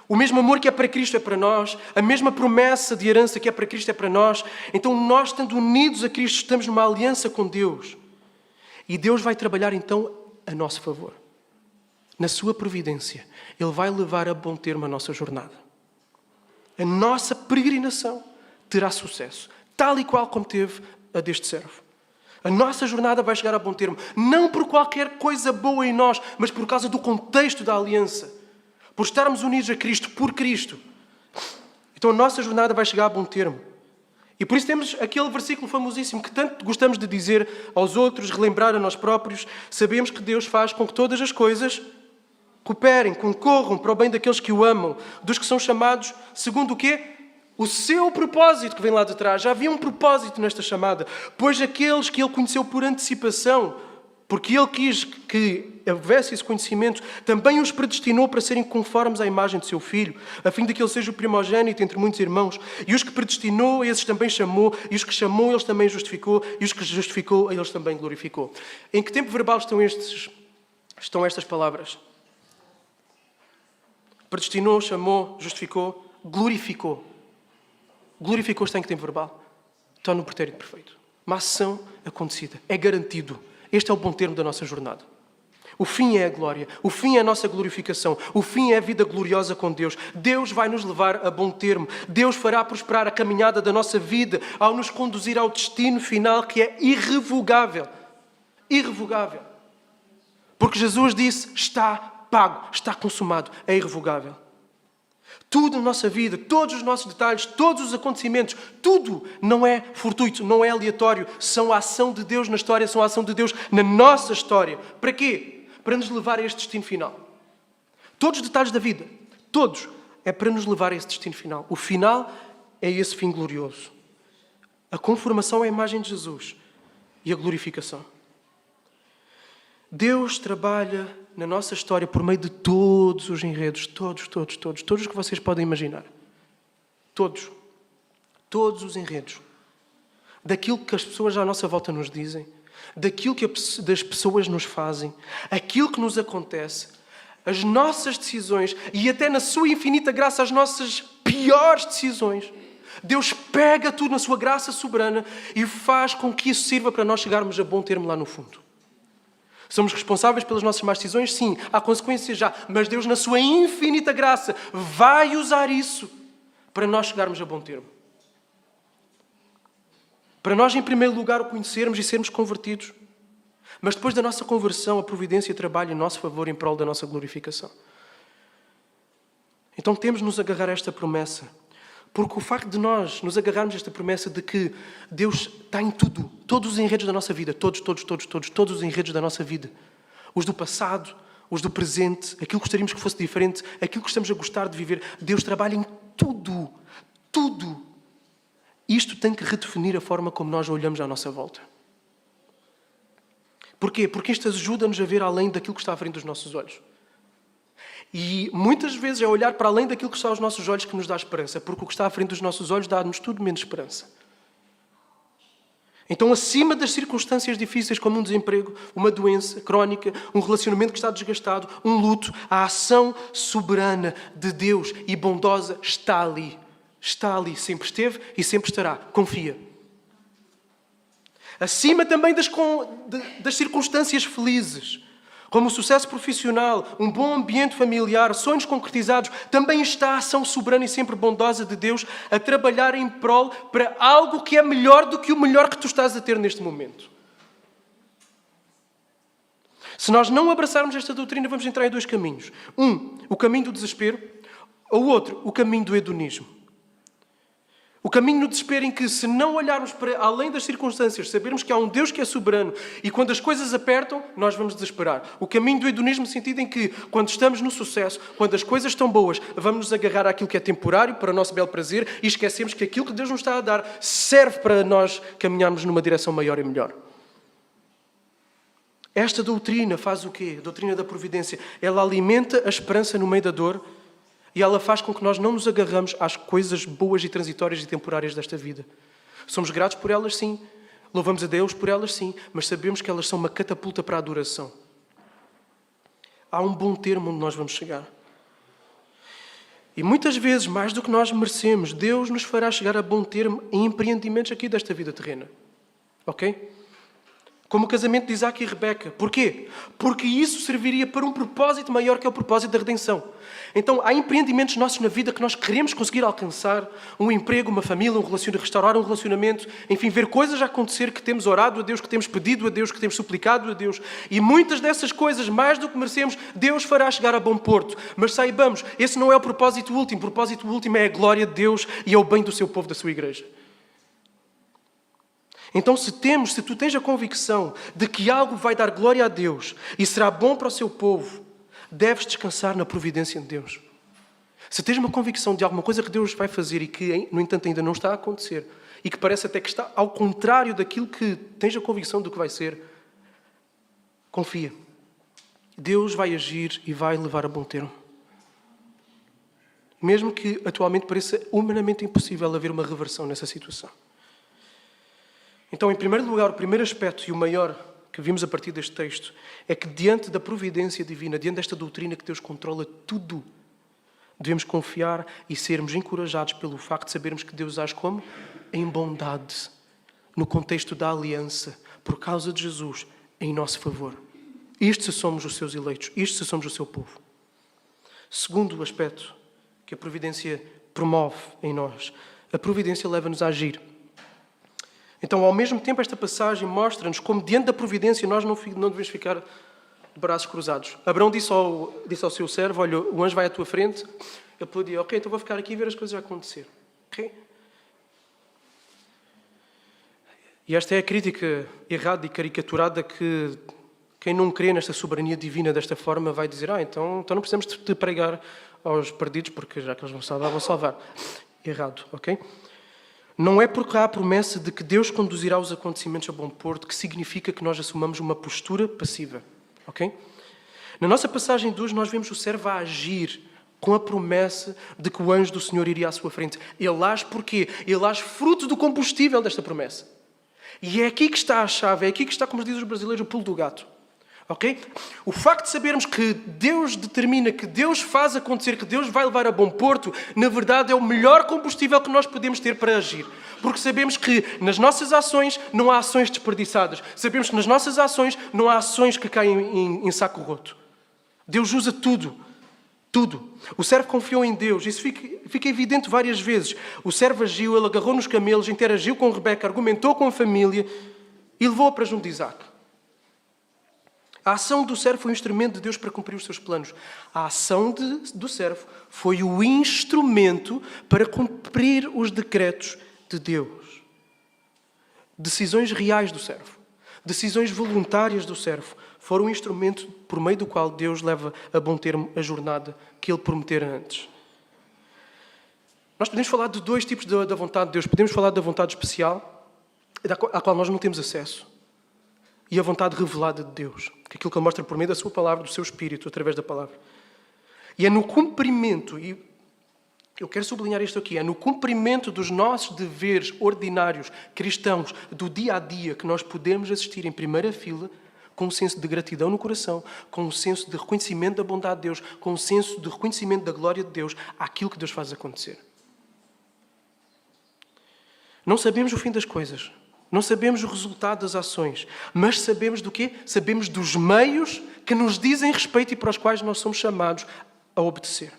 O mesmo amor que é para Cristo é para nós. A mesma promessa de herança que é para Cristo é para nós. Então nós, estando unidos a Cristo, estamos numa aliança com Deus. E Deus vai trabalhar então a nosso favor. Na sua providência, Ele vai levar a bom termo a nossa jornada. A nossa peregrinação terá sucesso, tal e qual como teve a deste servo. A nossa jornada vai chegar a bom termo, não por qualquer coisa boa em nós, mas por causa do contexto da aliança. Por estarmos unidos a Cristo, por Cristo. Então a nossa jornada vai chegar a bom termo. E por isso temos aquele versículo famosíssimo que tanto gostamos de dizer aos outros, relembrar a nós próprios. Sabemos que Deus faz com que todas as coisas cooperem, concorram para o bem daqueles que o amam, dos que são chamados segundo o quê? O seu propósito que vem lá de trás. Já havia um propósito nesta chamada. Pois aqueles que Ele conheceu por antecipação, porque Ele quis que houvesse esse conhecimento, também os predestinou para serem conformes à imagem de seu Filho, a fim de que Ele seja o primogênito entre muitos irmãos. E os que predestinou, esses também chamou, e os que chamou, eles também justificou, e os que justificou, eles também glorificou. Em que tempo verbal estão estas palavras? Predestinou, chamou, justificou, glorificou. Glorificou está em que tempo verbal? Está no pretérito perfeito. Uma ação acontecida. É garantido. Este é o bom termo da nossa jornada. O fim é a glória. O fim é a nossa glorificação. O fim é a vida gloriosa com Deus. Deus vai nos levar a bom termo. Deus fará prosperar a caminhada da nossa vida ao nos conduzir ao destino final que é irrevogável. Irrevogável. Porque Jesus disse, está pago, está consumado, é irrevogável. Tudo na nossa vida, todos os nossos detalhes, todos os acontecimentos, tudo não é fortuito, não é aleatório. São a ação de Deus na história, são a ação de Deus na nossa história. Para quê? Para nos levar a este destino final. Todos os detalhes da vida, todos, é para nos levar a esse destino final. O final é esse fim glorioso. A conformação é a imagem de Jesus e a glorificação. Deus trabalha na nossa história por meio de todos os enredos, todos os que vocês podem imaginar. Todos os enredos. Daquilo que as pessoas à nossa volta nos dizem, daquilo que as pessoas nos fazem, aquilo que nos acontece, as nossas decisões e até na sua infinita graça as nossas piores decisões. Deus pega tudo na sua graça soberana e faz com que isso sirva para nós chegarmos a bom termo lá no fundo. Somos responsáveis pelas nossas más decisões? Sim, há consequências já. Mas Deus, na sua infinita graça, vai usar isso para nós chegarmos a bom termo. Para nós, em primeiro lugar, o conhecermos e sermos convertidos. Mas depois da nossa conversão, a providência trabalha em nosso favor em prol da nossa glorificação. Então temos de nos agarrar a esta promessa. Porque o facto de nós nos agarrarmos a esta promessa de que Deus está em tudo, todos os enredos da nossa vida, todos os enredos da nossa vida, os do passado, os do presente, aquilo que gostaríamos que fosse diferente, aquilo que estamos a gostar de viver, Deus trabalha em tudo, tudo. Isto tem que redefinir a forma como nós olhamos à nossa volta. Porquê? Porque isto ajuda-nos a ver além daquilo que está à frente dos nossos olhos. E muitas vezes é olhar para além daquilo que está aos nossos olhos que nos dá esperança, porque o que está à frente dos nossos olhos dá-nos tudo menos esperança. Então, acima das circunstâncias difíceis como um desemprego, uma doença crónica, um relacionamento que está desgastado, um luto, a ação soberana de Deus e bondosa está ali. Está ali, sempre esteve e sempre estará. Confia. Acima também das circunstâncias felizes, como o sucesso profissional, um bom ambiente familiar, sonhos concretizados, também está a ação soberana e sempre bondosa de Deus a trabalhar em prol para algo que é melhor do que o melhor que tu estás a ter neste momento. Se nós não abraçarmos esta doutrina, vamos entrar em dois caminhos. O caminho do desespero, ou outro, o caminho do hedonismo. O caminho no desespero em que, se não olharmos para além das circunstâncias, sabermos que há um Deus que é soberano e quando as coisas apertam, nós vamos desesperar. O caminho do hedonismo no sentido em que, quando estamos no sucesso, quando as coisas estão boas, vamos nos agarrar àquilo que é temporário, para o nosso belo prazer, e esquecemos que aquilo que Deus nos está a dar serve para nós caminharmos numa direção maior e melhor. Esta doutrina faz o quê? A doutrina da providência. Ela alimenta a esperança no meio da dor, e ela faz com que nós não nos agarramos às coisas boas e transitórias e temporárias desta vida. Somos gratos por elas, sim. Louvamos a Deus por elas, sim. Mas sabemos que elas são uma catapulta para a adoração. Há um bom termo onde nós vamos chegar. E muitas vezes, mais do que nós merecemos, Deus nos fará chegar a bom termo em empreendimentos aqui desta vida terrena. Ok? Como o casamento de Isaac e Rebeca. Porquê? Porque isso serviria para um propósito maior, que é o propósito da redenção. Então, há empreendimentos nossos na vida que nós queremos conseguir alcançar. Um emprego, uma família, um relacionamento, restaurar um relacionamento. Enfim, ver coisas a acontecer que temos orado a Deus, que temos pedido a Deus, que temos suplicado a Deus. E muitas dessas coisas, mais do que merecemos, Deus fará chegar a bom porto. Mas saibamos, esse não é o propósito último. O propósito último é a glória de Deus e é o bem do seu povo, da sua igreja. Então, se tu tens a convicção de que algo vai dar glória a Deus e será bom para o seu povo, deves descansar na providência de Deus. Se tens uma convicção de alguma coisa que Deus vai fazer e que, no entanto, ainda não está a acontecer e que parece até que está ao contrário daquilo que tens a convicção do que vai ser, confia. Deus vai agir e vai levar a bom termo. Mesmo que atualmente pareça humanamente impossível haver uma reversão nessa situação. Então, em primeiro lugar, o primeiro aspecto e o maior que vimos a partir deste texto é que diante da providência divina, diante desta doutrina que Deus controla tudo, devemos confiar e sermos encorajados pelo facto de sabermos que Deus age como? Em bondade, no contexto da aliança, por causa de Jesus, em nosso favor. Isto se somos os seus eleitos, isto se somos o seu povo. Segundo aspecto que a providência promove em nós, a providência leva-nos a agir. Então, ao mesmo tempo, esta passagem mostra-nos como, diante da providência, nós não devemos ficar de braços cruzados. Abraão disse ao seu servo, olha, o anjo vai à tua frente. Ele podia, ok, então vou ficar aqui e ver as coisas a acontecer. Ok? E esta é a crítica errada e caricaturada que quem não crê nesta soberania divina desta forma vai dizer, então não precisamos de pregar aos perdidos, porque já que eles vão salvar. Errado, ok? Não é porque há a promessa de que Deus conduzirá os acontecimentos a bom porto que significa que nós assumamos uma postura passiva. Ok? Na nossa passagem de hoje, nós vemos o servo a agir com a promessa de que o anjo do Senhor iria à sua frente. Ele age porquê? Ele age fruto do combustível desta promessa. E é aqui que está a chave, é aqui que está, como dizem os brasileiros, o pulo do gato. Ok? O facto de sabermos que Deus determina, que Deus faz acontecer, que Deus vai levar a bom porto, na verdade é o melhor combustível que nós podemos ter para agir. Porque sabemos que nas nossas ações não há ações desperdiçadas. Sabemos que nas nossas ações não há ações que caem em saco roto. Deus usa tudo. Tudo. O servo confiou em Deus. Isso fica evidente várias vezes. O servo agiu, ele agarrou nos camelos, interagiu com Rebeca, argumentou com a família e levou-a para junto de Isaac. A ação do servo foi o instrumento de Deus para cumprir os seus planos. A ação do servo foi o instrumento para cumprir os decretos de Deus. Decisões reais do servo, decisões voluntárias do servo, foram o instrumento por meio do qual Deus leva a bom termo a jornada que Ele prometera antes. Nós podemos falar de dois tipos da vontade de Deus. Podemos falar da vontade especial, à qual nós não temos acesso, e a vontade revelada de Deus, que é aquilo que Ele mostra por meio da sua palavra, do seu Espírito, através da palavra. E é no cumprimento, e eu quero sublinhar isto aqui, é no cumprimento dos nossos deveres ordinários, cristãos, do dia a dia, que nós podemos assistir em primeira fila, com um senso de gratidão no coração, com um senso de reconhecimento da bondade de Deus, com um senso de reconhecimento da glória de Deus, àquilo que Deus faz acontecer. Não sabemos o fim das coisas, não sabemos o resultado das ações, mas sabemos do quê? Sabemos dos meios que nos dizem respeito e para os quais nós somos chamados a obedecer.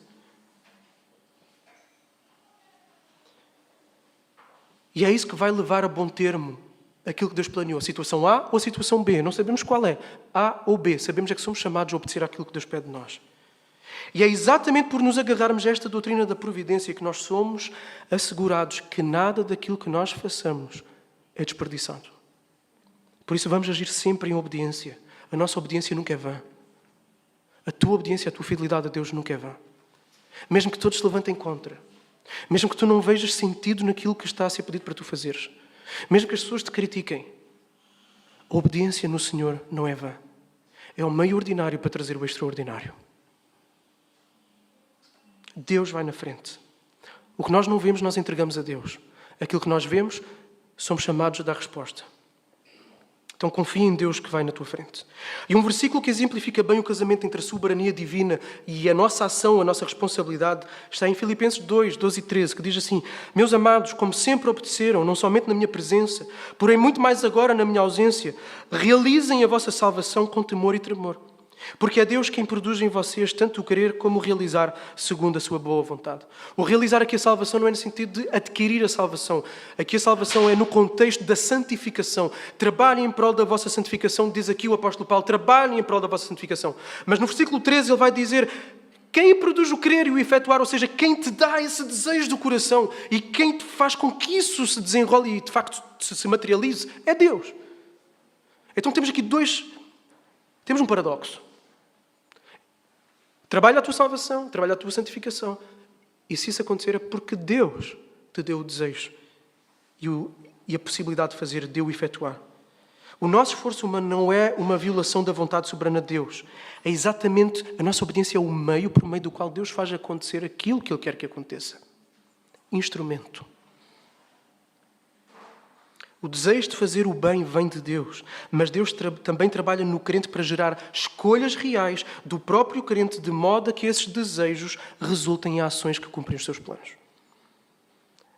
E é isso que vai levar a bom termo aquilo que Deus planeou. A situação A ou a situação B. Não sabemos qual é. A ou B. Sabemos é que somos chamados a obedecer àquilo que Deus pede de nós. E é exatamente por nos agarrarmos a esta doutrina da providência que nós somos assegurados que nada daquilo que nós façamos é desperdiçado. Por isso vamos agir sempre em obediência. A nossa obediência nunca é vã. A tua obediência, a tua fidelidade a Deus nunca é vã. Mesmo que todos se levantem contra. Mesmo que tu não vejas sentido naquilo que está a ser pedido para tu fazeres. Mesmo que as pessoas te critiquem. A obediência no Senhor não é vã. É o meio ordinário para trazer o extraordinário. Deus vai na frente. O que nós não vemos, nós entregamos a Deus. Aquilo que nós vemos, somos chamados a dar resposta. Então confia em Deus que vai na tua frente. E um versículo que exemplifica bem o casamento entre a soberania divina e a nossa ação, a nossa responsabilidade, está em Filipenses 2, 12 e 13, que diz assim: Meus amados, como sempre obedeceram, não somente na minha presença, porém muito mais agora na minha ausência, realizem a vossa salvação com temor e tremor. Porque é Deus quem produz em vocês tanto o querer como o realizar segundo a sua boa vontade. O realizar aqui a salvação não é no sentido de adquirir a salvação. Aqui a salvação é no contexto da santificação. Trabalhem em prol da vossa santificação, diz aqui o apóstolo Paulo, trabalhem em prol da vossa santificação. Mas no versículo 13 ele vai dizer: quem produz o querer e o efetuar, ou seja, quem te dá esse desejo do coração e quem te faz com que isso se desenrole e de facto se materialize, é Deus. Então temos aqui temos um paradoxo. Trabalha a tua salvação, trabalha a tua santificação. E se isso acontecer é porque Deus te deu o desejo e a possibilidade de fazer, de o efetuar. O nosso esforço humano não é uma violação da vontade soberana de Deus. É exatamente a nossa obediência é o meio por meio do qual Deus faz acontecer aquilo que Ele quer que aconteça. Instrumento. O desejo de fazer o bem vem de Deus, mas Deus também trabalha no crente para gerar escolhas reais do próprio crente, de modo a que esses desejos resultem em ações que cumprem os seus planos.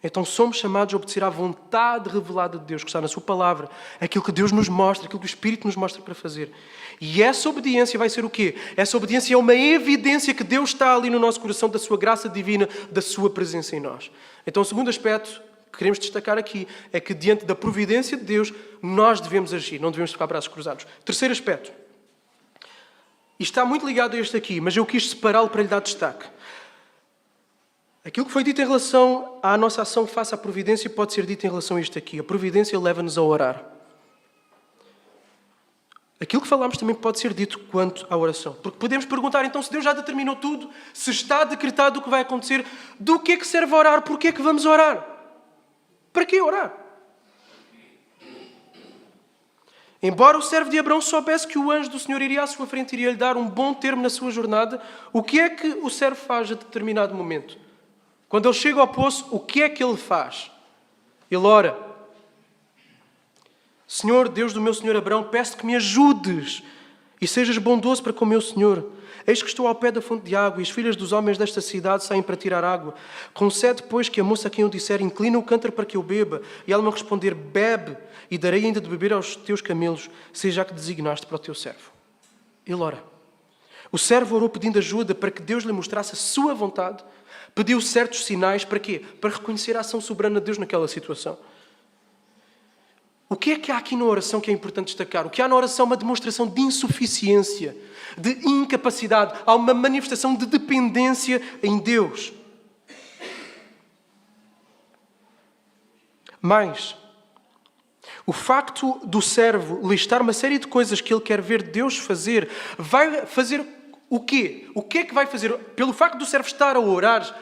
Então somos chamados a obedecer à vontade revelada de Deus, que está na sua palavra, aquilo que Deus nos mostra, aquilo que o Espírito nos mostra para fazer. E essa obediência vai ser o quê? Essa obediência é uma evidência que Deus está ali no nosso coração, da sua graça divina, da sua presença em nós. Então o segundo aspecto que queremos destacar aqui é que diante da providência de Deus, nós devemos agir, não devemos ficar braços cruzados. Terceiro aspecto. E está muito ligado a este aqui, mas eu quis separá-lo para lhe dar destaque. Aquilo que foi dito em relação à nossa ação face à providência pode ser dito em relação a isto aqui. A providência leva-nos a orar. Aquilo que falámos também pode ser dito quanto à oração. Porque podemos perguntar, então, se Deus já determinou tudo, se está decretado o que vai acontecer, do que é que serve orar? Porquê é que vamos orar? Para que orar? Embora o servo de Abraão soubesse que o anjo do Senhor iria à sua frente e iria lhe dar um bom termo na sua jornada, o que é que o servo faz a determinado momento? Quando ele chega ao poço, o que é que ele faz? Ele ora. Senhor, Deus do meu Senhor Abraão, peço que me ajudes e sejas bondoso para com o meu Senhor. Eis que estou ao pé da fonte de água e as filhas dos homens desta cidade saem para tirar água. Concede, pois, que a moça a quem eu disser, inclina o cântaro para que eu beba, e ela me responder, bebe, e darei ainda de beber aos teus camelos, seja a que designaste para o teu servo. Ele ora. O servo orou pedindo ajuda para que Deus lhe mostrasse a sua vontade, pediu certos sinais, para quê? Para reconhecer a ação soberana de Deus naquela situação. O que é que há aqui na oração que é importante destacar? O que há na oração é uma demonstração de insuficiência, de incapacidade. Há uma manifestação de dependência em Deus. Mas o facto do servo listar uma série de coisas que ele quer ver Deus fazer, vai fazer o quê? O que é que vai fazer? Pelo facto do servo estar a orar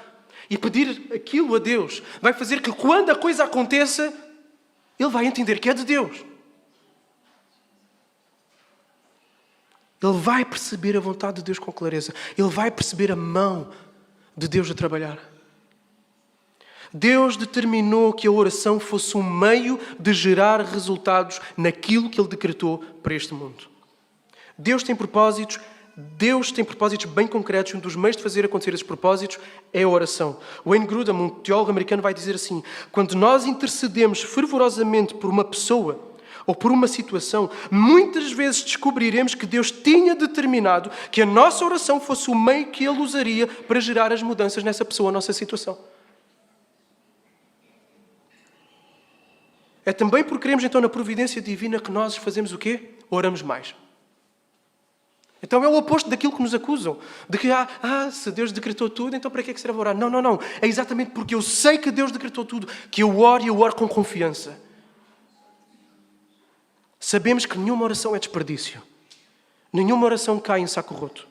e pedir aquilo a Deus, vai fazer que quando a coisa aconteça, ele vai entender que é de Deus. Ele vai perceber a vontade de Deus com clareza. Ele vai perceber a mão de Deus a trabalhar. Deus determinou que a oração fosse um meio de gerar resultados naquilo que Ele decretou para este mundo. Deus tem propósitos bem concretos. Um dos meios de fazer acontecer esses propósitos é a oração. Wayne Grudem, um teólogo americano, vai dizer assim: quando nós intercedemos fervorosamente por uma pessoa ou por uma situação, muitas vezes descobriremos que Deus tinha determinado que a nossa oração fosse o meio que Ele usaria para gerar as mudanças nessa pessoa, nossa situação. É também porque cremos então na providência divina que nós fazemos o quê? Oramos mais. Então é o oposto daquilo que nos acusam. De que, se Deus decretou tudo, então para que é que serve orar? Não. É exatamente porque eu sei que Deus decretou tudo, que eu oro e eu oro com confiança. Sabemos que nenhuma oração é desperdício. Nenhuma oração cai em saco roto.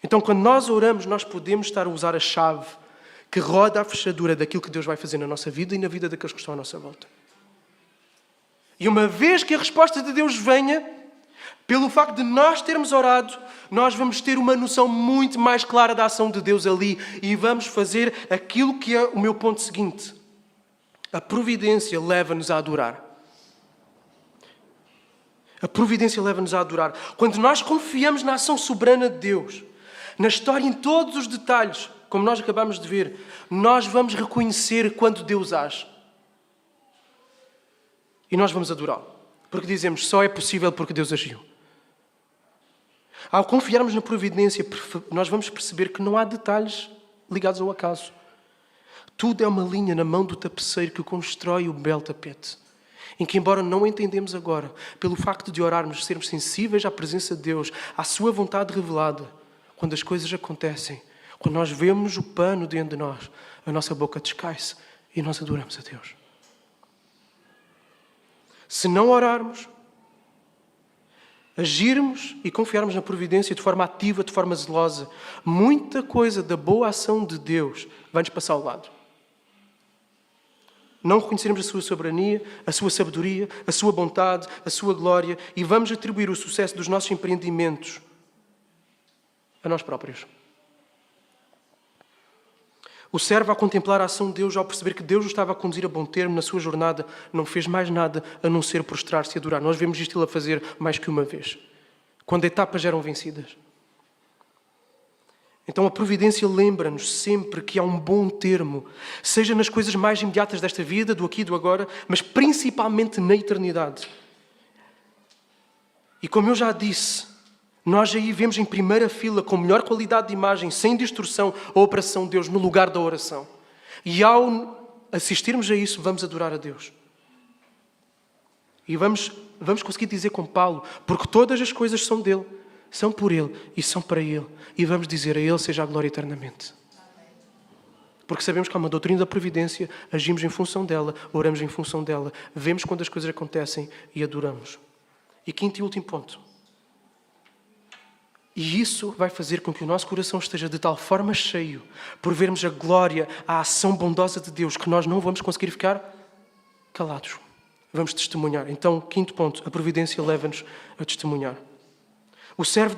Então quando nós oramos, nós podemos estar a usar a chave que roda a fechadura daquilo que Deus vai fazer na nossa vida e na vida daqueles que estão à nossa volta. E uma vez que a resposta de Deus venha, pelo facto de nós termos orado, nós vamos ter uma noção muito mais clara da ação de Deus ali e vamos fazer aquilo que é o meu ponto seguinte. A providência leva-nos a adorar. A providência leva-nos a adorar. Quando nós confiamos na ação soberana de Deus, na história em todos os detalhes, como nós acabamos de ver, nós vamos reconhecer quando Deus age. E nós vamos adorá-lo. Porque dizemos, só é possível porque Deus agiu. Ao confiarmos na providência, nós vamos perceber que não há detalhes ligados ao acaso. Tudo é uma linha na mão do tapeceiro que constrói o belo tapete. Em que, embora não entendemos agora, pelo facto de orarmos, sermos sensíveis à presença de Deus, à sua vontade revelada, quando as coisas acontecem, quando nós vemos o pano diante de nós, a nossa boca descai-se e nós adoramos a Deus. Se não orarmos, agirmos e confiarmos na providência de forma ativa, de forma zelosa, muita coisa da boa ação de Deus vai-nos passar ao lado. Não reconheceremos a sua soberania, a sua sabedoria, a sua bondade, a sua glória e vamos atribuir o sucesso dos nossos empreendimentos a nós próprios. O servo, ao contemplar a ação de Deus, ao perceber que Deus o estava a conduzir a bom termo na sua jornada, não fez mais nada a não ser prostrar-se e adorar. Nós vemos isto ele a fazer mais que uma vez, quando etapas eram vencidas. Então a providência lembra-nos sempre que há um bom termo, seja nas coisas mais imediatas desta vida, do aqui e do agora, mas principalmente na eternidade. E como eu já disse, nós aí vemos em primeira fila, com melhor qualidade de imagem, sem distorção, a operação de Deus no lugar da oração. E ao assistirmos a isso, vamos adorar a Deus. E vamos conseguir dizer com Paulo, porque todas as coisas são dele, são por Ele e são para Ele. E vamos dizer a Ele seja a glória eternamente. Porque sabemos que há uma doutrina da providência, agimos em função dela, oramos em função dela, vemos quando as coisas acontecem e adoramos. E quinto e último ponto. E isso vai fazer com que o nosso coração esteja de tal forma cheio, por vermos a glória, a ação bondosa de Deus, que nós não vamos conseguir ficar calados. Vamos testemunhar. Então, quinto ponto, a providência leva-nos a testemunhar. O servo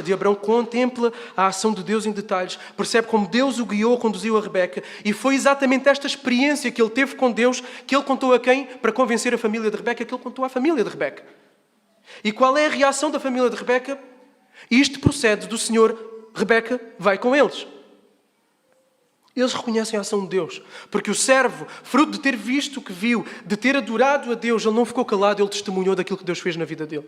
de Abraão contempla a ação de Deus em detalhes, percebe como Deus o guiou, conduziu a Rebeca, e foi exatamente esta experiência que ele teve com Deus que ele contou a quem? Para convencer a família de Rebeca, que ele contou à família de Rebeca. E qual é a reação da família de Rebeca? Isto procede do Senhor, Rebeca vai com eles. Eles reconhecem a ação de Deus, porque o servo, fruto de ter visto o que viu, de ter adorado a Deus, ele não ficou calado, ele testemunhou daquilo que Deus fez na vida dele.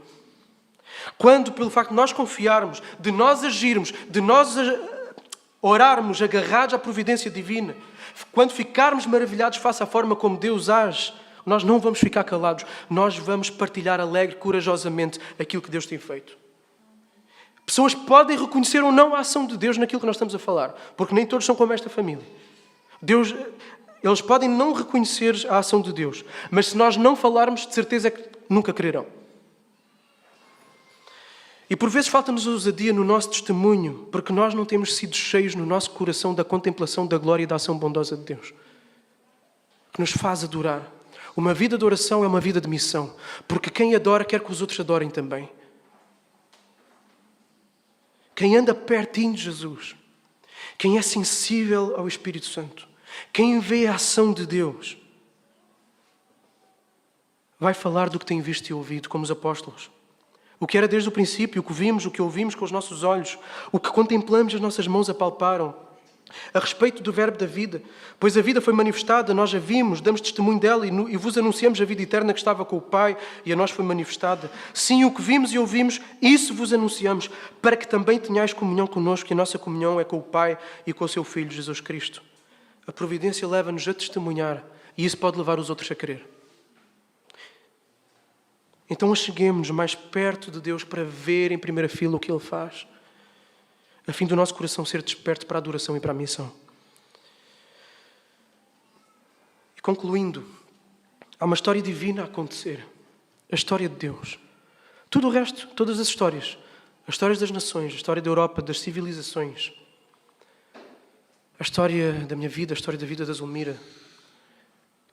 Quando, pelo facto de nós confiarmos, de nós agirmos, de nós orarmos agarrados à providência divina, quando ficarmos maravilhados face à forma como Deus age, Nós não vamos ficar calados. Nós vamos partilhar alegre, corajosamente, aquilo que Deus tem feito. Pessoas podem reconhecer ou não a ação de Deus naquilo que nós estamos a falar, porque nem todos são como esta família. Eles podem não reconhecer a ação de Deus, mas se nós não falarmos, de certeza é que nunca crerão. E por vezes falta-nos ousadia no nosso testemunho, porque nós não temos sido cheios no nosso coração da contemplação da glória e da ação bondosa de Deus, que nos faz adorar. Uma vida de oração é uma vida de missão, porque quem adora quer que os outros adorem também. Quem anda pertinho de Jesus, quem é sensível ao Espírito Santo, quem vê a ação de Deus, vai falar do que tem visto e ouvido, como os apóstolos. O que era desde o princípio, o que vimos, o que ouvimos com os nossos olhos, o que contemplamos, as nossas mãos apalparam, a respeito do verbo da vida. Pois a vida foi manifestada, nós a vimos, damos testemunho dela e vos anunciamos a vida eterna que estava com o Pai e a nós foi manifestada. Sim, o que vimos e ouvimos, isso vos anunciamos, para que também tenhais comunhão connosco, e a nossa comunhão é com o Pai e com o seu Filho, Jesus Cristo. A providência leva-nos a testemunhar e isso pode levar os outros a crer. Então acheguemos-nos mais perto de Deus para ver em primeira fila o que Ele faz, a fim do nosso coração ser desperto para a adoração e para a missão. E concluindo, há uma história divina a acontecer, a história de Deus. Tudo o resto, todas as histórias das nações, a história da Europa, das civilizações, a história da minha vida, a história da vida da Zulmira,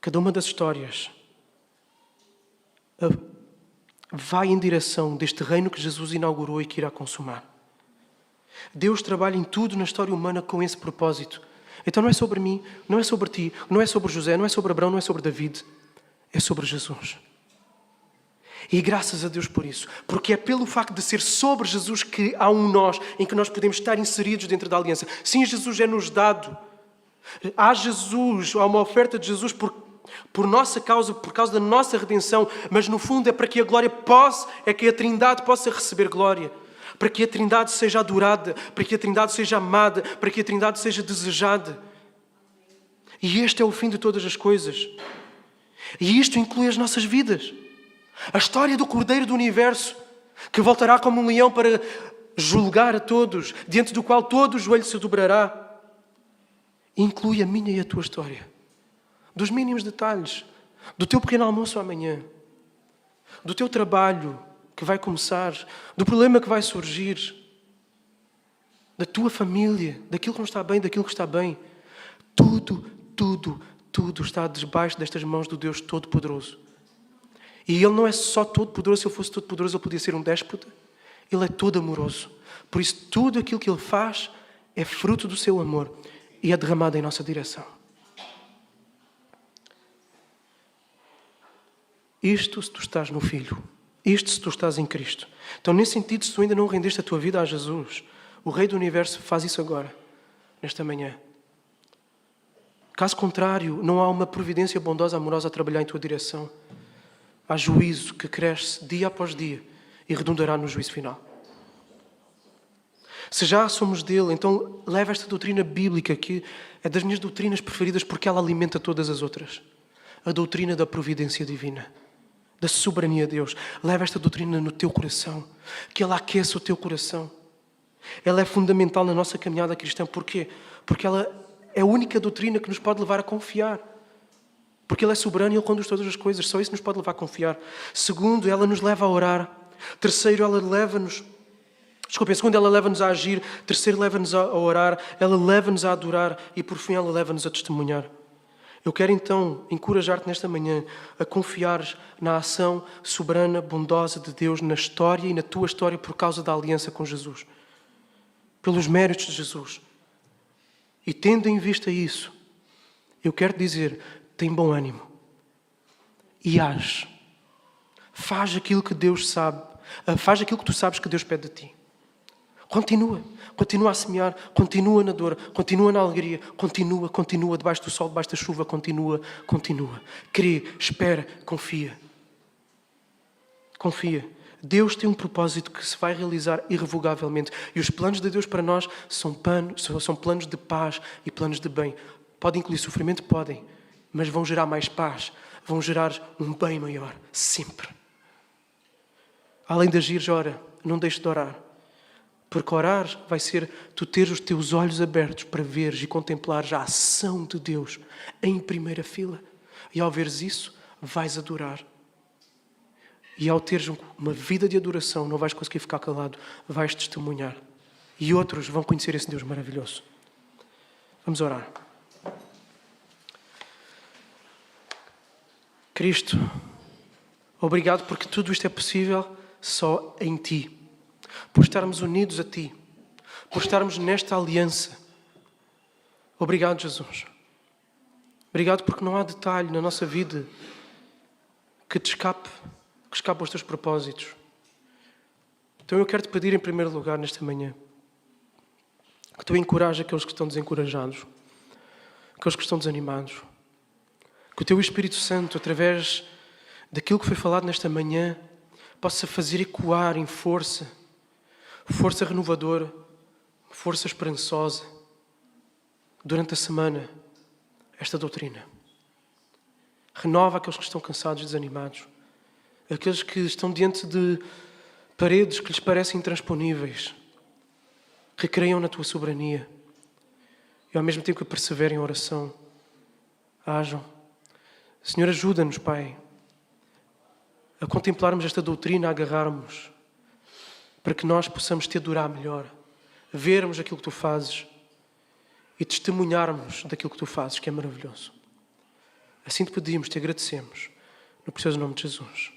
cada uma das histórias vai em direção deste reino que Jesus inaugurou e que irá consumar. Deus trabalha em tudo na história humana com esse propósito. Então não é sobre mim, não é sobre ti, não é sobre José, não é sobre Abraão, não é sobre David. É sobre Jesus. E graças a Deus por isso. Porque é pelo facto de ser sobre Jesus que há um nós em que nós podemos estar inseridos dentro da aliança. Sim, Jesus é-nos dado. Há uma oferta de Jesus por nossa causa, por causa da nossa redenção, mas no fundo é para que a glória que a Trindade possa receber glória, para que a Trindade seja adorada, para que a Trindade seja amada, para que a Trindade seja desejada. E este é o fim de todas as coisas. E isto inclui as nossas vidas. A história do Cordeiro do Universo, que voltará como um leão para julgar a todos, diante do qual todo o joelho se dobrará, inclui a minha e a tua história. Dos mínimos detalhes, do teu pequeno almoço amanhã, do teu trabalho que vai começar, do problema que vai surgir, da tua família, daquilo que não está bem, daquilo que está bem. Tudo está debaixo destas mãos do Deus Todo-Poderoso. E Ele não é só todo-poderoso. Se Ele fosse todo-poderoso, Ele podia ser um déspota. Ele é todo amoroso. Por isso, tudo aquilo que Ele faz é fruto do seu amor e é derramado em nossa direção. Isto se tu estás no Filho. Isto se tu estás em Cristo. Então, nesse sentido, se tu ainda não rendeste a tua vida a Jesus, o Rei do Universo faz isso agora, nesta manhã. Caso contrário, não há uma providência bondosa, amorosa a trabalhar em tua direção. Há juízo que cresce dia após dia e redundará no juízo final. Se já somos dele, então leva esta doutrina bíblica, que é das minhas doutrinas preferidas porque ela alimenta todas as outras. A doutrina da providência divina, da soberania de Deus. Leva esta doutrina no teu coração, que ela aqueça o teu coração. Ela é fundamental na nossa caminhada cristã. Porquê? Porque ela é a única doutrina que nos pode levar a confiar. Porque Ele é soberano e Ele conduz todas as coisas. Só isso nos pode levar a confiar. Segundo, ela nos leva a orar. Terceiro, ela leva-nos... Segundo, ela leva-nos a agir. Terceiro, leva-nos a orar. Ela leva-nos a adorar. E, por fim, ela leva-nos a testemunhar. Eu quero, então, encorajar-te nesta manhã a confiares na ação soberana, bondosa de Deus na história e na tua história por causa da aliança com Jesus. Pelos méritos de Jesus. E tendo em vista isso, eu quero te dizer, tem bom ânimo. E age. Faz aquilo que Deus sabe. Faz aquilo que tu sabes que Deus pede de ti. Continua a semear, continua na dor, continua na alegria, continua debaixo do sol, debaixo da chuva, continua. Crê, espera, confia. Deus tem um propósito que se vai realizar irrevogavelmente. E os planos de Deus para nós são planos de paz e planos de bem. Podem incluir sofrimento? Podem. Mas vão gerar mais paz, vão gerar um bem maior, sempre. Além de agir, ora, não deixes de orar. Porque orar vai ser tu teres os teus olhos abertos para veres e contemplares a ação de Deus em primeira fila. E ao veres isso, vais adorar. E ao teres uma vida de adoração, não vais conseguir ficar calado, vais testemunhar. E outros vão conhecer esse Deus maravilhoso. Vamos orar. Cristo, obrigado porque tudo isto é possível só em Ti. Por estarmos unidos a Ti. Por estarmos nesta aliança. Obrigado, Jesus. Obrigado porque não há detalhe na nossa vida que te escape aos Teus propósitos. Então eu quero te pedir em primeiro lugar nesta manhã que Tu encorajes aqueles que estão desencorajados, aqueles que estão desanimados. Que o Teu Espírito Santo, através daquilo que foi falado nesta manhã, possa fazer ecoar em força renovadora, força esperançosa, durante a semana, esta doutrina. Renova aqueles que estão cansados e desanimados, aqueles que estão diante de paredes que lhes parecem intransponíveis. Recreiam na Tua soberania e ao mesmo tempo que perseverem em oração, hajam. Senhor, ajuda-nos, Pai, a contemplarmos esta doutrina, a agarrarmos, para que nós possamos te adorar melhor, vermos aquilo que Tu fazes e testemunharmos daquilo que Tu fazes, que é maravilhoso. Assim te pedimos, te agradecemos, no precioso nome de Jesus.